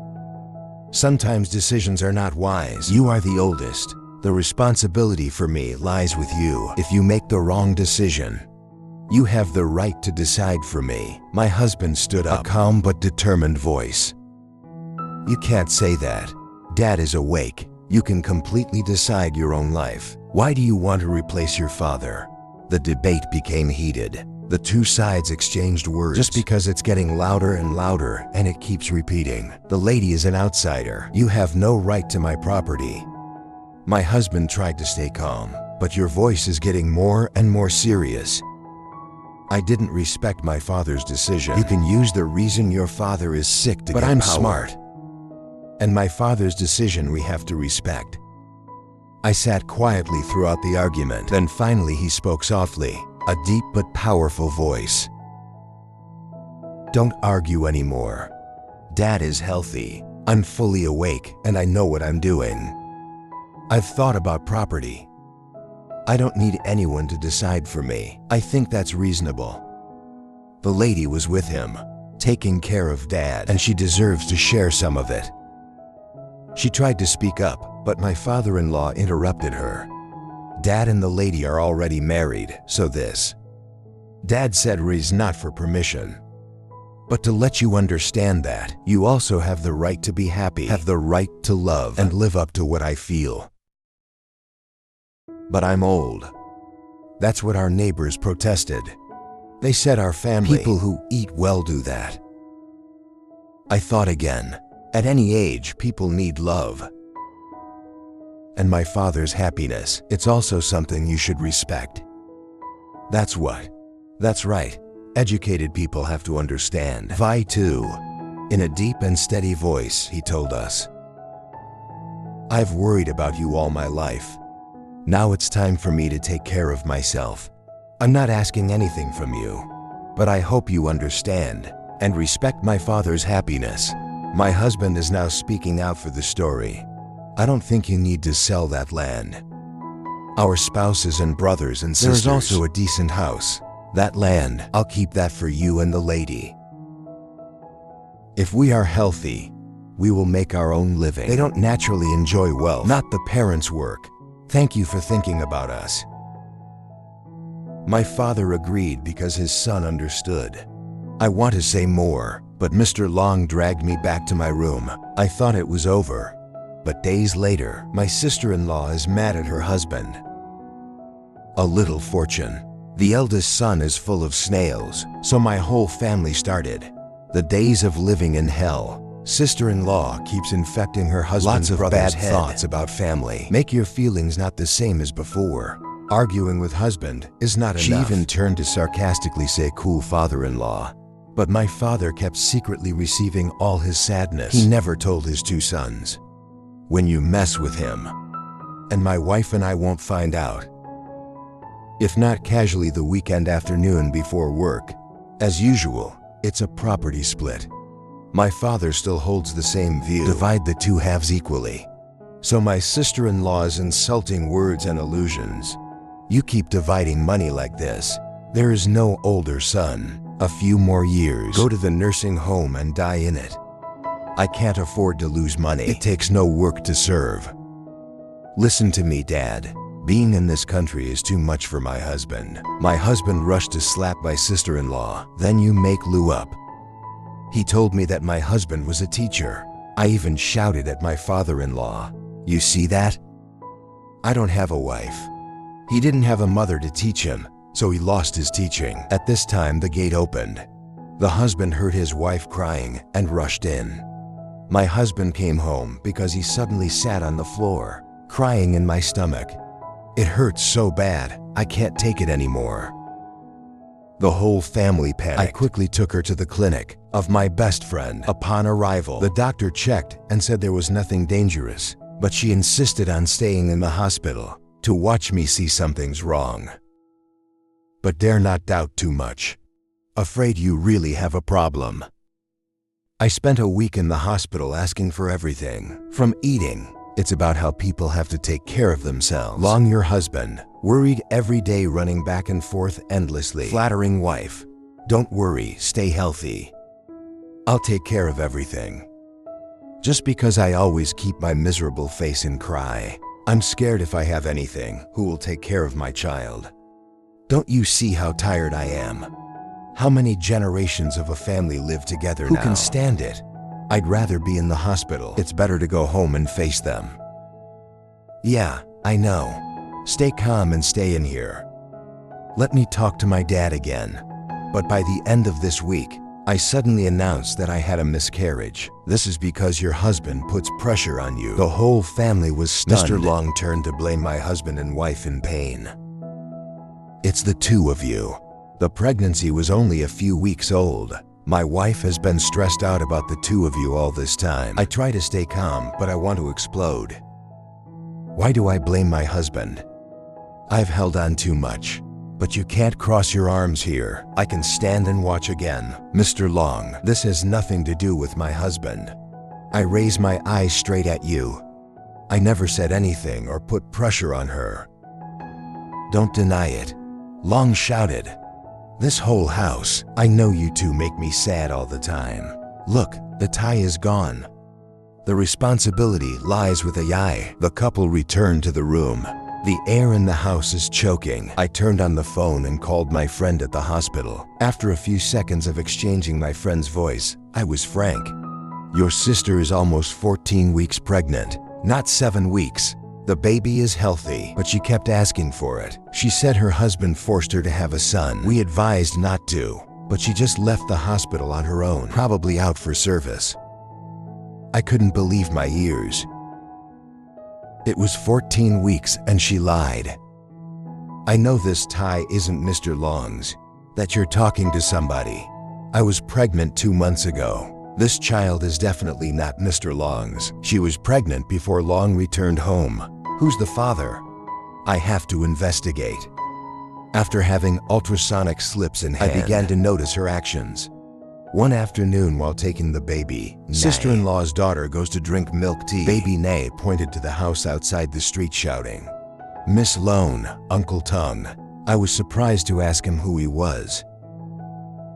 Sometimes decisions are not wise. You are the oldest. The responsibility for me lies with you. If you make the wrong decision, you have the right to decide for me. My husband stood up, a calm but determined voice. You can't say that. Dad is awake. You can completely decide your own life. Why do you want to replace your father? The debate became heated. The two sides exchanged words. Just because it's getting louder and louder, and it keeps repeating. The lady is an outsider. You have no right to my property. My husband tried to stay calm, but your voice is getting more and more serious. I didn't respect my father's decision. You can use the reason your father is sick to get power. But I'm smart. And my father's decision we have to respect. I sat quietly throughout the argument. Then finally he spoke softly, a deep but powerful voice. Don't argue anymore. Dad is healthy. I'm fully awake and I know what I'm doing. I've thought about property. I don't need anyone to decide for me. I think that's reasonable. The lady was with him, taking care of Dad, and she deserves to share some of it. She tried to speak up, but my father-in-law interrupted her. Dad and the lady are already married, so this. Dad said is not for permission. But to let you understand that, you also have the right to be happy, have the right to love, and live up to what I feel. But I'm old. That's what our neighbors protested. They said our family, people who eat well do that. I thought again. At any age, people need love. And my father's happiness, it's also something you should respect. That's what. That's right. Educated people have to understand. Vi too. In a deep and steady voice, he told us. I've worried about you all my life. Now it's time for me to take care of myself. I'm not asking anything from you, but I hope you understand and respect my father's happiness. My husband is now speaking out for the story. I don't think you need to sell that land. Our spouses and brothers and sisters. There's also a decent house. That land, I'll keep that for you and the lady. If we are healthy, we will make our own living. They don't naturally enjoy wealth, not the parents' work. Thank you for thinking about us. My father agreed because his son understood. I want to say more, but Mr. Long dragged me back to my room. I thought it was over. But days later, my sister-in-law is mad at her husband. A little fortune. The eldest son is full of snails, so my whole family started. The days of living in hell. Sister-in-law keeps infecting her husband's bad thoughts about family. Make your feelings not the same as before. Arguing with husband is not enough. She even turned to sarcastically say, "Cool father-in-law." But my father kept secretly receiving all his sadness. He never told his two sons. When you mess with him, and my wife and I won't find out. If not casually the weekend afternoon before work. As usual, it's a property split. My father still holds the same view. Divide the two halves equally. So my sister-in-law's insulting words and allusions. You keep dividing money like this. There is no older son. A few more years. Go to the nursing home and die in it. I can't afford to lose money. It takes no work to serve. Listen to me, Dad. Being in this country is too much for my husband. My husband rushed to slap my sister-in-law. Then you make Lou up. He told me that my husband was a teacher. I even shouted at my father-in-law. You see that? I don't have a wife. He didn't have a mother to teach him, so he lost his teaching. At this time, the gate opened. The husband heard his wife crying and rushed in. My husband came home because he suddenly sat on the floor, crying in my stomach. It hurts so bad, I can't take it anymore. The whole family panicked. I quickly took her to the clinic of my best friend. Upon arrival, the doctor checked and said there was nothing dangerous, but she insisted on staying in the hospital to watch me see something's wrong. But dare not doubt too much. Afraid you really have a problem. I spent a week in the hospital asking for everything. From eating, it's about how people have to take care of themselves. Long your husband, worried every day running back and forth endlessly. Flattering wife, don't worry, stay healthy. I'll take care of everything. Just because I always keep my miserable face and cry, I'm scared if I have anything, who will take care of my child? Don't you see how tired I am? How many generations of a family live together now? Who can stand it? I'd rather be in the hospital. It's better to go home and face them. Yeah, I know. Stay calm and stay in here. Let me talk to my dad again. But by the end of this week, I suddenly announced that I had a miscarriage. This is because your husband puts pressure on you. The whole family was stunned. Mr. Long turned to blame my husband and wife in pain. It's the two of you. The pregnancy was only a few weeks old. My wife has been stressed out about the two of you all this time. I try to stay calm, but I want to explode. Why do I blame my husband? I've held on too much. But you can't cross your arms here. I can stand and watch again. Mr. Long, this has nothing to do with my husband. I raise my eyes straight at you. I never said anything or put pressure on her. Don't deny it. Long shouted. This whole house, I know you two make me sad all the time. Look, the tie is gone. The responsibility lies with Ai. The couple returned to the room. The air in the house is choking. I turned on the phone and called my friend at the hospital. After a few seconds of exchanging my friend's voice, I was frank. Your sister is almost 14 weeks pregnant, not 7 weeks. The baby is healthy, but she kept asking for it. She said her husband forced her to have a son. We advised not to, but she just left the hospital on her own, probably out for service. I couldn't believe my ears. It was 14 weeks and she lied. I know this tie isn't Mr. Long's, that you're talking to somebody. I was pregnant 2 months ago. This child is definitely not Mr. Long's. She was pregnant before Long returned home. Who's the father? I have to investigate. After having ultrasonic slips in hand, I began to notice her actions. One afternoon while taking the baby, sister-in-law's daughter goes to drink milk tea. Baby Nay pointed to the house outside the street shouting, "Miss Lone, Uncle Tung." I was surprised to ask him who he was.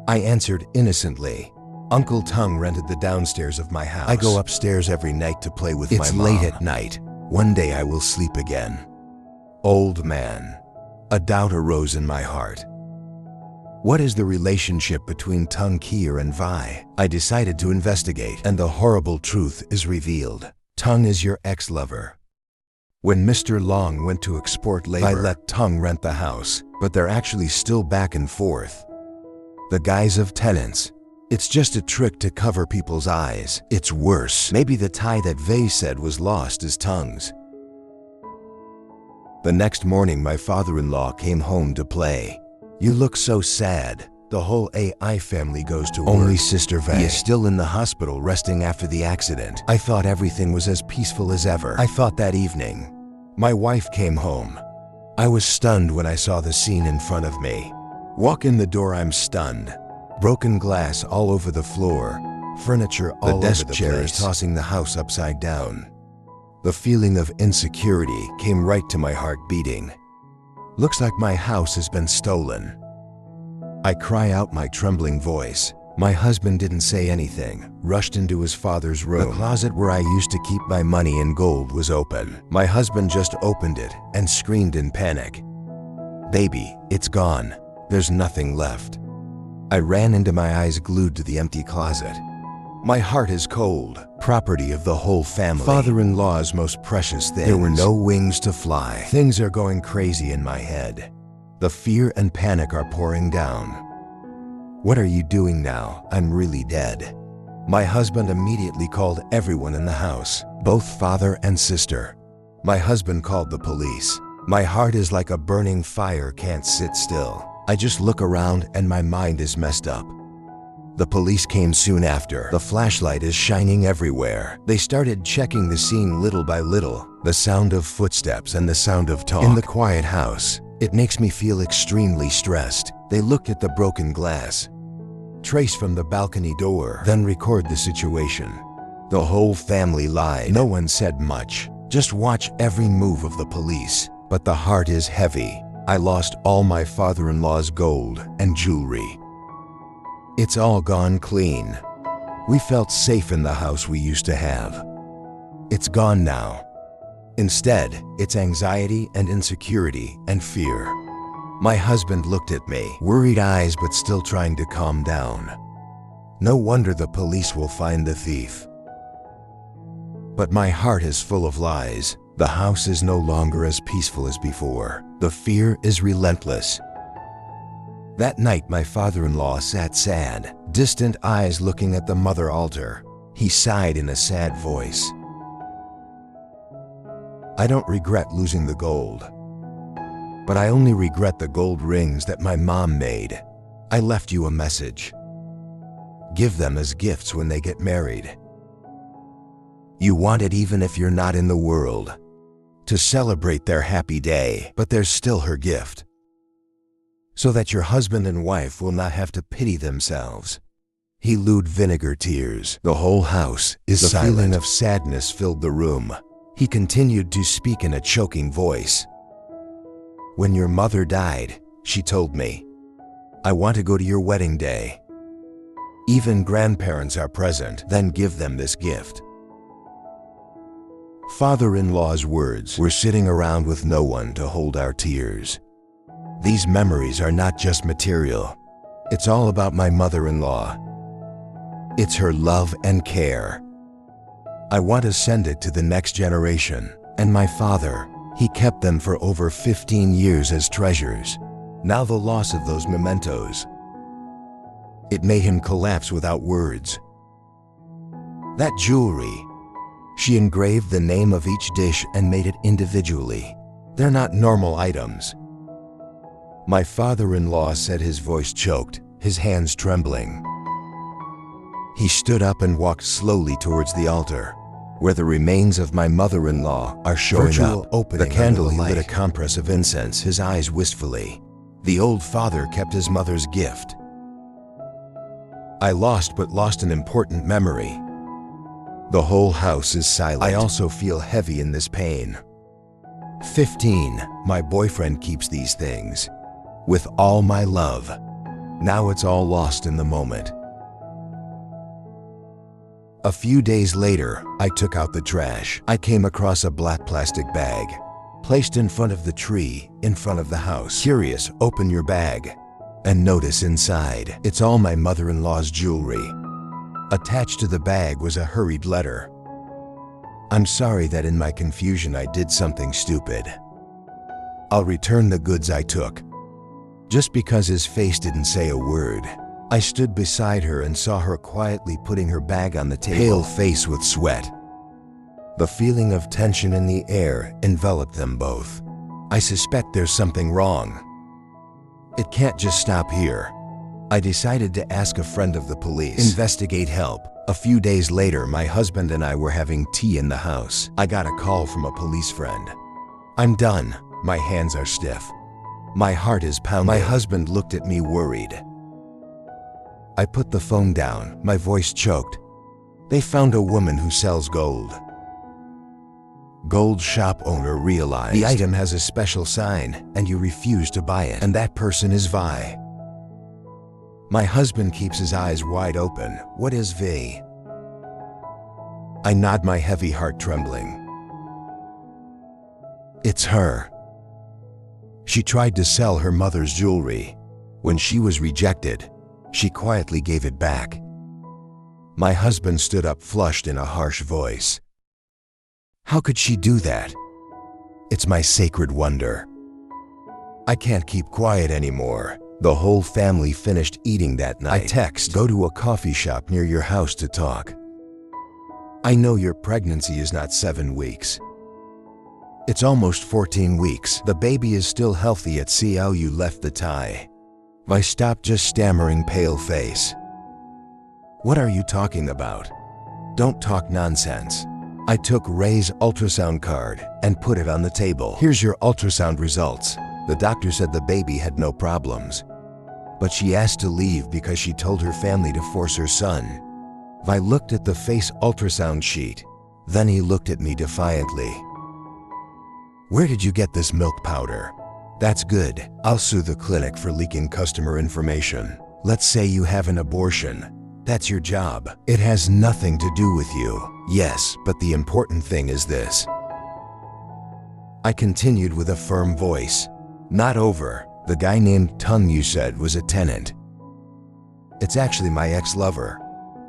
I answered innocently, "Uncle Tung rented the downstairs of my house. I go upstairs every night to play with my mom. It's late at night. One day I will sleep again." Old man. A doubt arose in my heart. What is the relationship between Tung Kier and Vi? I decided to investigate, and the horrible truth is revealed. Tung is your ex-lover. When Mr. Long went to export labor, I let Tung rent the house, but they're actually still back and forth. The guise of tenants. It's just a trick to cover people's eyes. It's worse. Maybe the tie that Vi said was lost is Tung's. The next morning my father-in-law came home to play. "You look so sad." The whole AI family goes to work. Only Sister Vi is still in the hospital resting after the accident. I thought everything was as peaceful as ever. I thought that evening. My wife came home. I was stunned when I saw the scene in front of me. Walk in the door, I'm stunned. Broken glass all over the floor. Furniture all over the place. The desk chair is tossing the house upside down. The feeling of insecurity came right to my heart beating. Looks like my house has been stolen. I cry out my trembling voice. My husband didn't say anything, rushed into his father's room. The closet where I used to keep my money and gold was open. My husband just opened it and screamed in panic. "Baby, it's gone. There's nothing left." I ran into my eyes glued to the empty closet. My heart is cold, property of the whole family. Father-in-law's most precious things. There were no wings to fly. Things are going crazy in my head. The fear and panic are pouring down. What are you doing now? I'm really dead. My husband immediately called everyone in the house, both father and sister. My husband called the police. My heart is like a burning fire, can't sit still. I just look around and my mind is messed up. The police came soon after. The flashlight is shining everywhere. They started checking the scene little by little. The sound of footsteps and the sound of talk. In the quiet house, it makes me feel extremely stressed. They looked at the broken glass, trace from the balcony door, then record the situation. The whole family lied. No one said much. Just watch every move of the police. But the heart is heavy. I lost all my father-in-law's gold and jewelry. It's all gone clean. We felt safe in the house we used to have. It's gone now. Instead, it's anxiety and insecurity and fear. My husband looked at me, worried eyes but still trying to calm down. No wonder the police will find the thief. But my heart is full of lies. The house is no longer as peaceful as before. The fear is relentless. That night, my father-in-law sat sad, distant eyes looking at the mother altar. He sighed in a sad voice. "I don't regret losing the gold, but I only regret the gold rings that my mom made. I left you a message. Give them as gifts when they get married. You want it even if you're not in the world, to celebrate their happy day, but there's still her gift. so that your husband and wife will not have to pity themselves. He lewd vinegar tears. The whole house is silent. The feeling of sadness filled the room. He continued to speak in a choking voice. When your mother died, she told me, I want to go to your wedding day. Even grandparents are present, then give them this gift. Father-in-law's words. We're sitting around with no one to hold our tears. These memories are not just material. It's all about my mother-in-law. It's her love and care. I want to send it to the next generation. And my father, he kept them for over 15 years as treasures. Now the loss of those mementos. It made him collapse without words. That jewelry, she engraved the name of each dish and made it individually. They're not normal items. My father-in-law said, his voice choked, his hands trembling. He stood up and walked slowly towards the altar, where the remains of my mother-in-law are showing up. The candle, he lit a compress of incense, his eyes wistfully. The old father kept his mother's gift. I lost an important memory. The whole house is silent. I also feel heavy in this pain. 15. My boyfriend keeps these things. With all my love. Now it's all lost in the moment. A few days later, I took out the trash. I came across a black plastic bag, placed in front of the tree, in front of the house. Curious, open your bag and notice inside. It's all my mother-in-law's jewelry. Attached to the bag was a hurried letter. I'm sorry that in my confusion I did something stupid. I'll return the goods I took. Just because his face didn't say a word. I stood beside her and saw her quietly putting her bag on the table. Pale face with sweat. The feeling of tension in the air enveloped them both. I suspect there's something wrong. It can't just stop here. I decided to ask a friend of the police. Investigate help. A few days later, my husband and I were having tea in the house. I got a call from a police friend. I'm done. My hands are stiff. My heart is pounding. My husband looked at me worried. I put the phone down, my voice choked. They found a woman who sells gold. Gold shop owner realized the item has a special sign and you refuse to buy it. And that person is Vi. My husband keeps his eyes wide open. What is Vi? I nod, my heavy heart trembling. It's her. She tried to sell her mother's jewelry. When she was rejected, she quietly gave it back. My husband stood up, flushed, in a harsh voice. How could she do that? It's my sacred wonder. I can't keep quiet anymore. The whole family finished eating that night. I text, go to a coffee shop near your house to talk. I know your pregnancy is not 7 weeks. It's almost 14 weeks. The baby is still healthy. At see how you left the tie. I stopped, just stammering, pale face. What are you talking about? Don't talk nonsense. I took Ray's ultrasound card and put it on the table. Here's your ultrasound results. The doctor said the baby had no problems. But she asked to leave because she told her family to force her son. I looked at the face ultrasound sheet. Then he looked at me defiantly. Where did you get this milk powder? That's good. I'll sue the clinic for leaking customer information. Let's say you have an abortion. That's your job. It has nothing to do with you. Yes, but the important thing is this. I continued with a firm voice. Not over. The guy named Tung you said was a tenant. It's actually my ex-lover.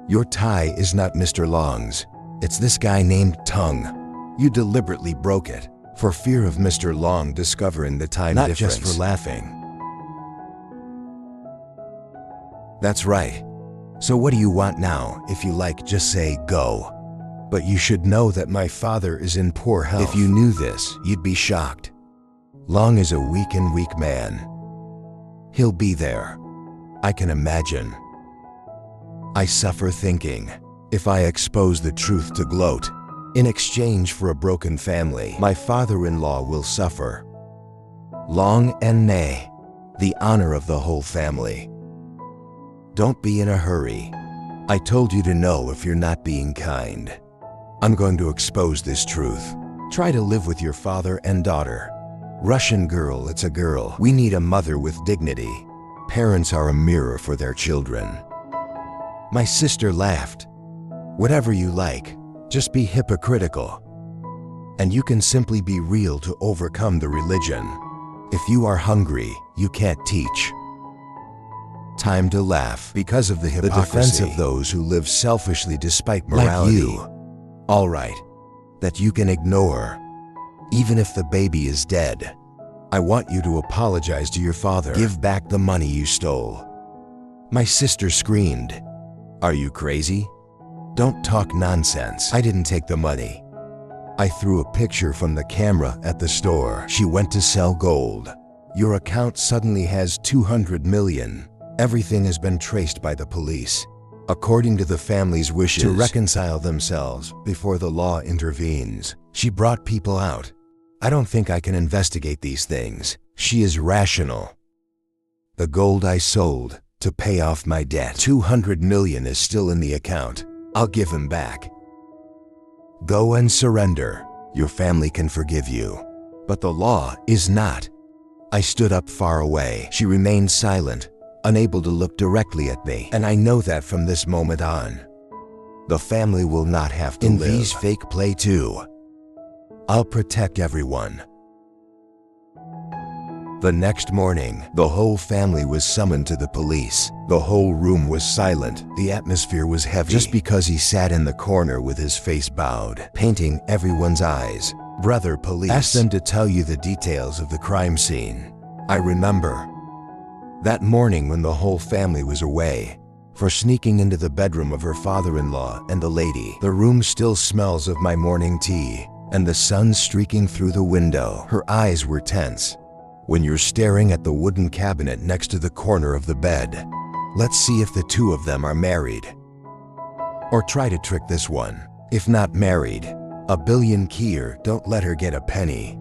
Your tie is not Mr. Long's. It's this guy named Tung. You deliberately broke it for fear of Mr. Long discovering the time difference. Not just for laughing. That's right. So what do you want now? If you like, just say go. But you should know that my father is in poor health. If you knew this, you'd be shocked. Long is a weak man. He'll be there. I can imagine. I suffer thinking, if I expose the truth to gloat, in exchange for a broken family, my father-in-law will suffer. Long and Nay, the honor of the whole family. Don't be in a hurry. I told you to know if you're not being kind. I'm going to expose this truth. Try to live with your father and daughter. Russian girl, it's a girl. We need a mother with dignity. Parents are a mirror for their children. My sister laughed. Whatever you like, just be hypocritical. And you can simply be real to overcome the religion. If you are hungry, you can't teach. Time to laugh because of the hypocrisy. The defense of those who live selfishly despite morality. Like you. All right, that you can ignore. Even if the baby is dead. I want you to apologize to your father. Give back the money you stole. My sister screamed. Are you crazy? Don't talk nonsense. I didn't take the money. I threw a picture from the camera at the store. She went to sell gold. Your account suddenly has 200 million. Everything has been traced by the police, according to the family's wishes to reconcile themselves before the law intervenes. She brought people out. I don't think I can investigate these things. She is rational. The gold I sold to pay off my debt. 200 million is still in the account. I'll give him back. Go and surrender. Your family can forgive you. But the law is not. I stood up far away. She remained silent, unable to look directly at me. And I know that from this moment on, the family will not have to live in these fake play too. I'll protect everyone. The next morning, the whole family was summoned to the police. The whole room was silent. The atmosphere was heavy. Just because he sat in the corner with his face bowed, painting everyone's eyes. Brother police, ask them to tell you the details of the crime scene. I remember that morning when the whole family was away, for sneaking into the bedroom of her father-in-law and the lady. The room still smells of my morning tea, and the sun streaking through the window. Her eyes were tense. When you're staring at the wooden cabinet next to the corner of the bed, let's see if the two of them are married. Or try to trick this one. If not married, a billion key, don't let her get a penny.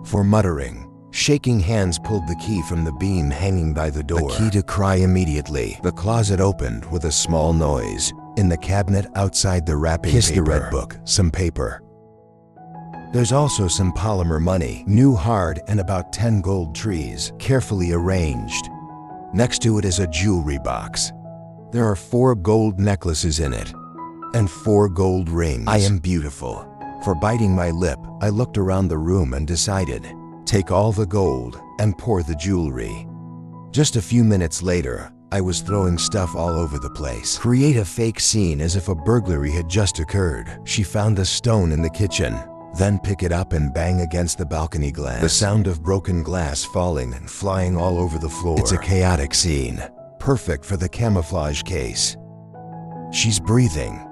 For muttering, shaking hands pulled the key from the beam hanging by the door. A key to cry immediately. The closet opened with a small noise. In the cabinet outside the wrapping paper, the red book, some paper. There's also some polymer money, new hard, and about 10 gold trees, carefully arranged. Next to it is a jewelry box. There are 4 gold necklaces in it, and 4 gold rings. I am beautiful. For biting my lip, I looked around the room and decided, take all the gold and pour the jewelry. Just a few minutes later, I was throwing stuff all over the place. Create a fake scene as if a burglary had just occurred. She found a stone in the kitchen. Then pick it up and bang against the balcony glass. The sound of broken glass falling and flying all over the floor. It's a chaotic scene, perfect for the camouflage case. She's breathing.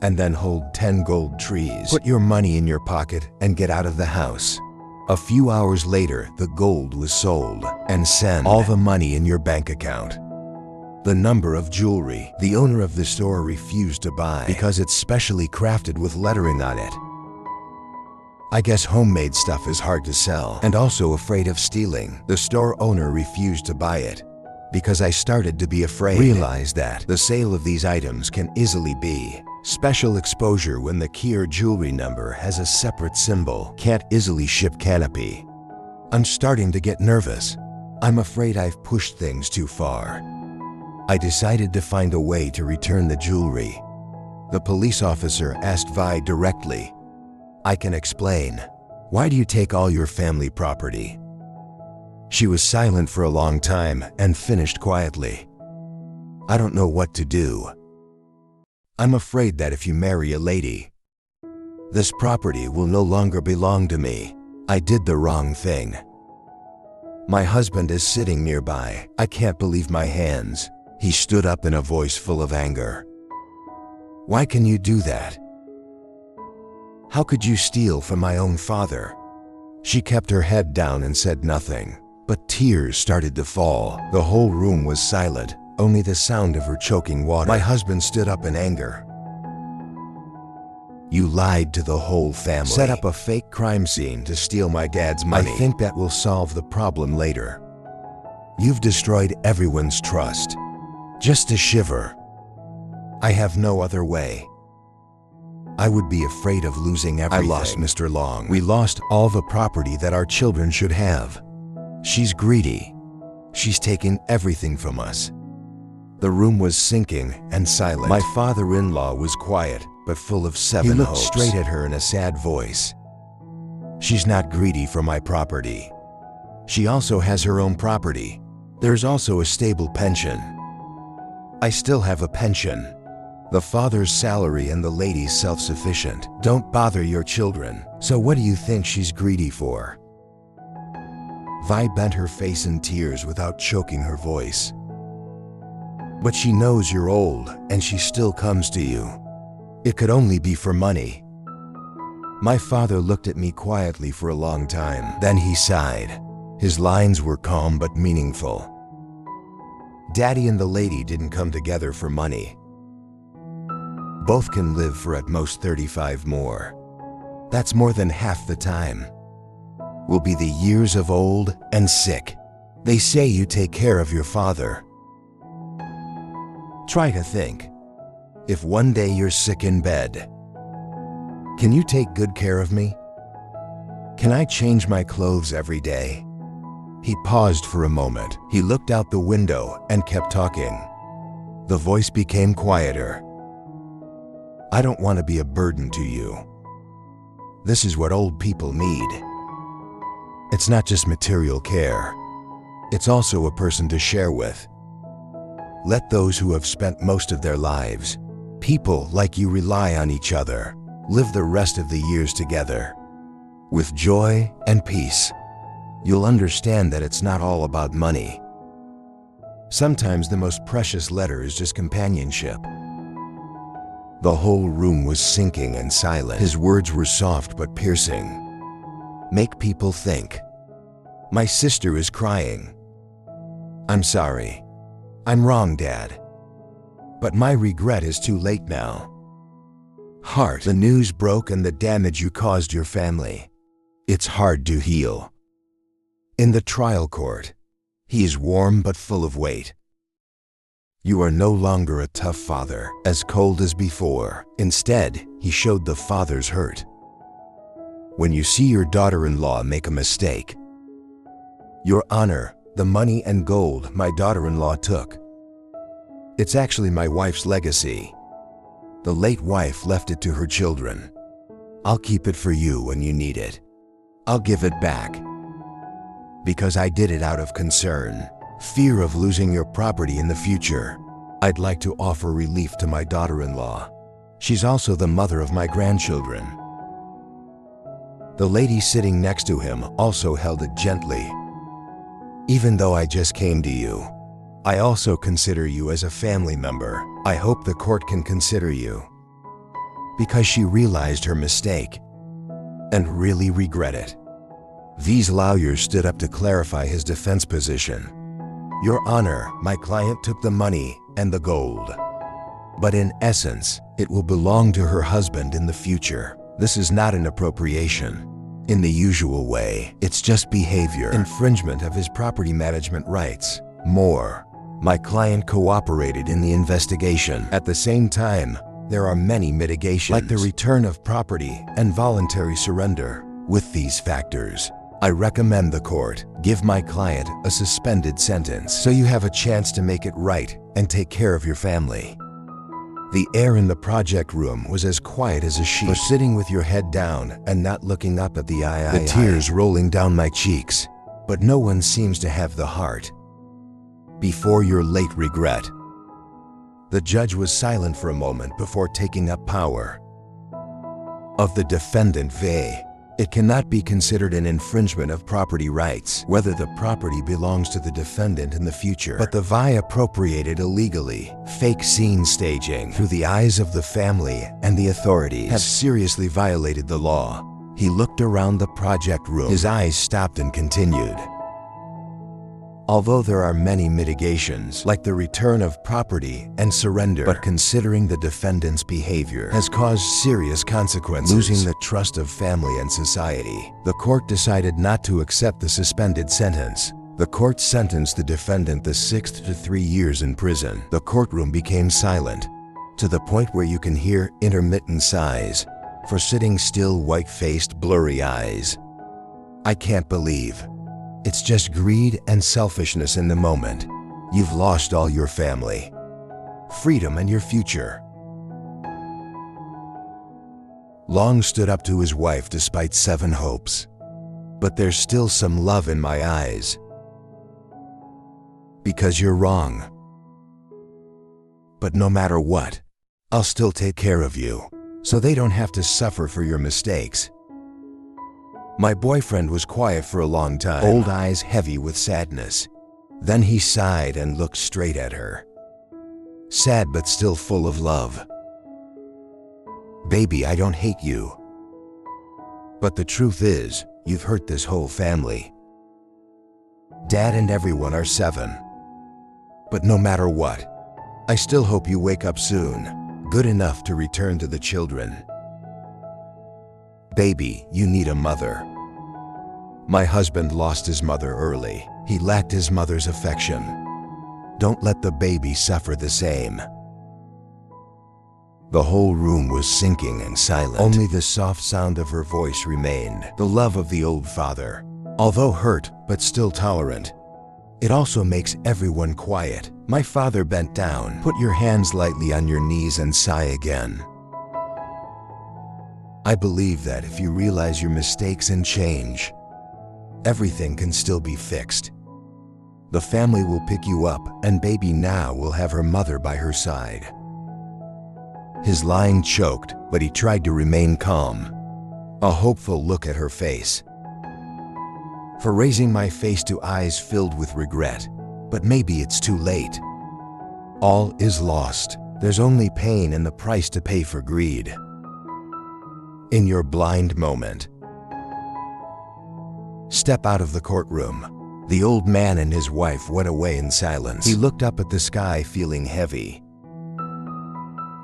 And then hold 10 gold trees. Put your money in your pocket and get out of the house. A few hours later, the gold was sold, and send all the money in your bank account. The number of jewelry, the owner of the store refused to buy because it's specially crafted with lettering on it. I guess homemade stuff is hard to sell, and also afraid of stealing. The store owner refused to buy it because I started to be afraid. Realized that the sale of these items can easily be special exposure when the key or jewelry number has a separate symbol. Can't easily ship canopy. I'm starting to get nervous. I'm afraid I've pushed things too far. I decided to find a way to return the jewelry. The police officer asked Vi directly, I can explain. Why do you take all your family property? She was silent for a long time and finished quietly. I don't know what to do. I'm afraid that if you marry a lady, this property will no longer belong to me. I did the wrong thing. My husband is sitting nearby. I can't believe my hands. He stood up in a voice full of anger. Why can you do that? How could you steal from my own father? She kept her head down and said nothing, but tears started to fall. The whole room was silent, only the sound of her choking water. My husband stood up in anger. You lied to the whole family. Set up a fake crime scene to steal my dad's money. I think that will solve the problem later. You've destroyed everyone's trust. Just a shiver. I have no other way. I would be afraid of losing everything. I lost Mr. Long. We lost all the property that our children should have. She's greedy. She's taken everything from us. The room was sinking and silent. My father-in-law was quiet, but full of seven hopes. He looked straight at her in a sad voice. She's not greedy for my property. She also has her own property. There's also a stable pension. I still have a pension. The father's salary and the lady's self-sufficient. Don't bother your children. So what do you think she's greedy for? Vi bent her face in tears without choking her voice. But she knows you're old and she still comes to you. It could only be for money. My father looked at me quietly for a long time. Then he sighed. His lines were calm but meaningful. Daddy and the lady didn't come together for money. Both can live for at most 35 more. That's more than half the time. Will be the years of old and sick. They say you take care of your father. Try to think. If one day you're sick in bed, can you take good care of me? Can I change my clothes every day? He paused for a moment. He looked out the window and kept talking. The voice became quieter. I don't want to be a burden to you. This is what old people need. It's not just material care. It's also a person to share with. Let those who have spent most of their lives, people like you, rely on each other, live the rest of the years together. With joy and peace. You'll understand that it's not all about money. Sometimes the most precious letter is just companionship. The whole room was sinking and silent. His words were soft but piercing. Make people think. My sister is crying. I'm sorry. I'm wrong, Dad. But my regret is too late now. Heart, the news broke and the damage you caused your family. It's hard to heal. In the trial court, he is warm but full of weight. You are no longer a tough father, as cold as before. Instead, he showed the father's hurt. When you see your daughter-in-law make a mistake, your honor the money and gold my daughter-in-law took. It's actually my wife's legacy. The late wife left it to her children. I'll keep it for you when you need it. I'll give it back. Because I did it out of concern, fear of losing your property in the future. I'd like to offer relief to my daughter-in-law. She's also the mother of my grandchildren. The lady sitting next to him also held it gently. Even though I just came to you, I also consider you as a family member. I hope the court can consider you. Because she realized her mistake and really regret it. These lawyers stood up to clarify his defense position. Your Honor, my client took the money and the gold. But in essence, it will belong to her husband in the future. This is not an appropriation. In the usual way, it's just behavior, infringement of his property management rights. More, my client cooperated in the investigation. At the same time, there are many mitigations, like the return of property and voluntary surrender. With these factors, I recommend the court give my client a suspended sentence so you have a chance to make it right and take care of your family. The air in the project room was as quiet as a sheet. For sitting with your head down and not looking up at the tears rolling down my cheeks. But no one seems to have the heart. Before your late regret. The judge was silent for a moment before taking up power. Of the defendant V. It cannot be considered an infringement of property rights, whether the property belongs to the defendant in the future. But the VI appropriated illegally, fake scene staging, through the eyes of the family and the authorities, have seriously violated the law. He looked around the project room. His eyes stopped and continued. Although there are many mitigations, like the return of property and surrender, but considering the defendant's behavior has caused serious consequences, losing the trust of family and society, the court decided not to accept the suspended sentence. The court sentenced the defendant, the sixth, to 3 years in prison. The courtroom became silent, to the point where you can hear intermittent sighs for sitting still, white-faced, blurry eyes. I can't believe. It's just greed and selfishness in the moment. You've lost all your family, freedom, and your future. Long stood up to his wife despite 7 hopes. But there's still some love in my eyes. Because you're wrong. But no matter what, I'll still take care of you, so they don't have to suffer for your mistakes. My boyfriend was quiet for a long time, old eyes heavy with sadness. Then he sighed and looked straight at her. Sad but still full of love. Baby, I don't hate you. But the truth is, you've hurt this whole family. Dad and everyone are 7. But no matter what, I still hope you wake up soon, good enough to return to the children. Baby, you need a mother. My husband lost his mother early. He lacked his mother's affection. Don't let the baby suffer the same. The whole room was sinking and silent. Only the soft sound of her voice remained. The love of the old father, although hurt but still tolerant. It also makes everyone quiet. My father bent down. Put your hands lightly on your knees and sigh again. I believe that if you realize your mistakes and change, everything can still be fixed. The family will pick you up, and baby now will have her mother by her side. His line choked, but he tried to remain calm. A hopeful look at her face. For raising my face to eyes filled with regret, but maybe it's too late. All is lost. There's only pain and the price to pay for greed. In your blind moment, step out of the courtroom. The old man and his wife went away in silence. He looked up at the sky, feeling heavy.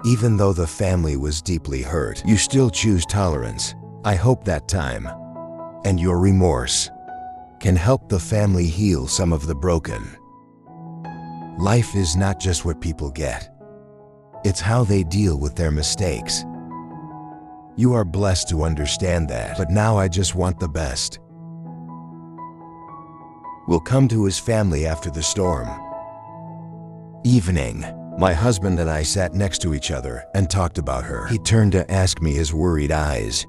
Even though the family was deeply hurt, you still choose tolerance. I hope that time, and your remorse, can help the family heal some of the broken. Life is not just what people get. It's how they deal with their mistakes. You are blessed to understand that, but now I just want the best. We'll come to his family after the storm. Evening. My husband and I sat next to each other and talked about her. He turned to ask me, his worried eyes.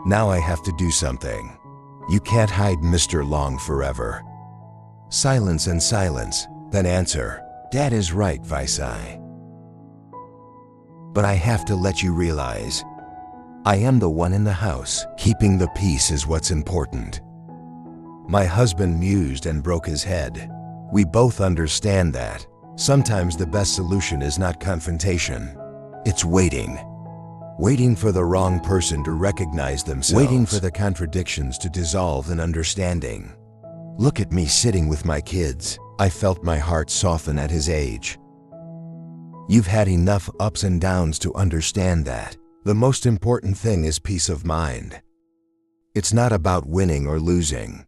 Now I have to do something. You can't hide Mr. Long forever. Silence and silence, then answer. Dad is right, Visai. But I have to let you realize, I am the one in the house. Keeping the peace is what's important. My husband mused and broke his head. We both understand that. Sometimes the best solution is not confrontation. It's waiting. Waiting for the wrong person to recognize themselves. Waiting for the contradictions to dissolve in understanding. Look at me sitting with my kids. I felt my heart soften at his age. You've had enough ups and downs to understand that. The most important thing is peace of mind. It's not about winning or losing.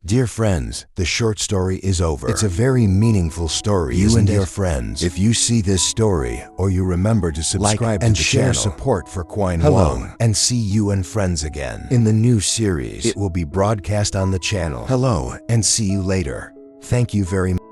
Dear friends, the short story is over. It's a very meaningful story, you and your friends. If you see this story, or you remember to subscribe to and share support for Quine Wong, and see you and friends again in the new series. It will be broadcast on the channel. Hello, and see you later. Thank you very much.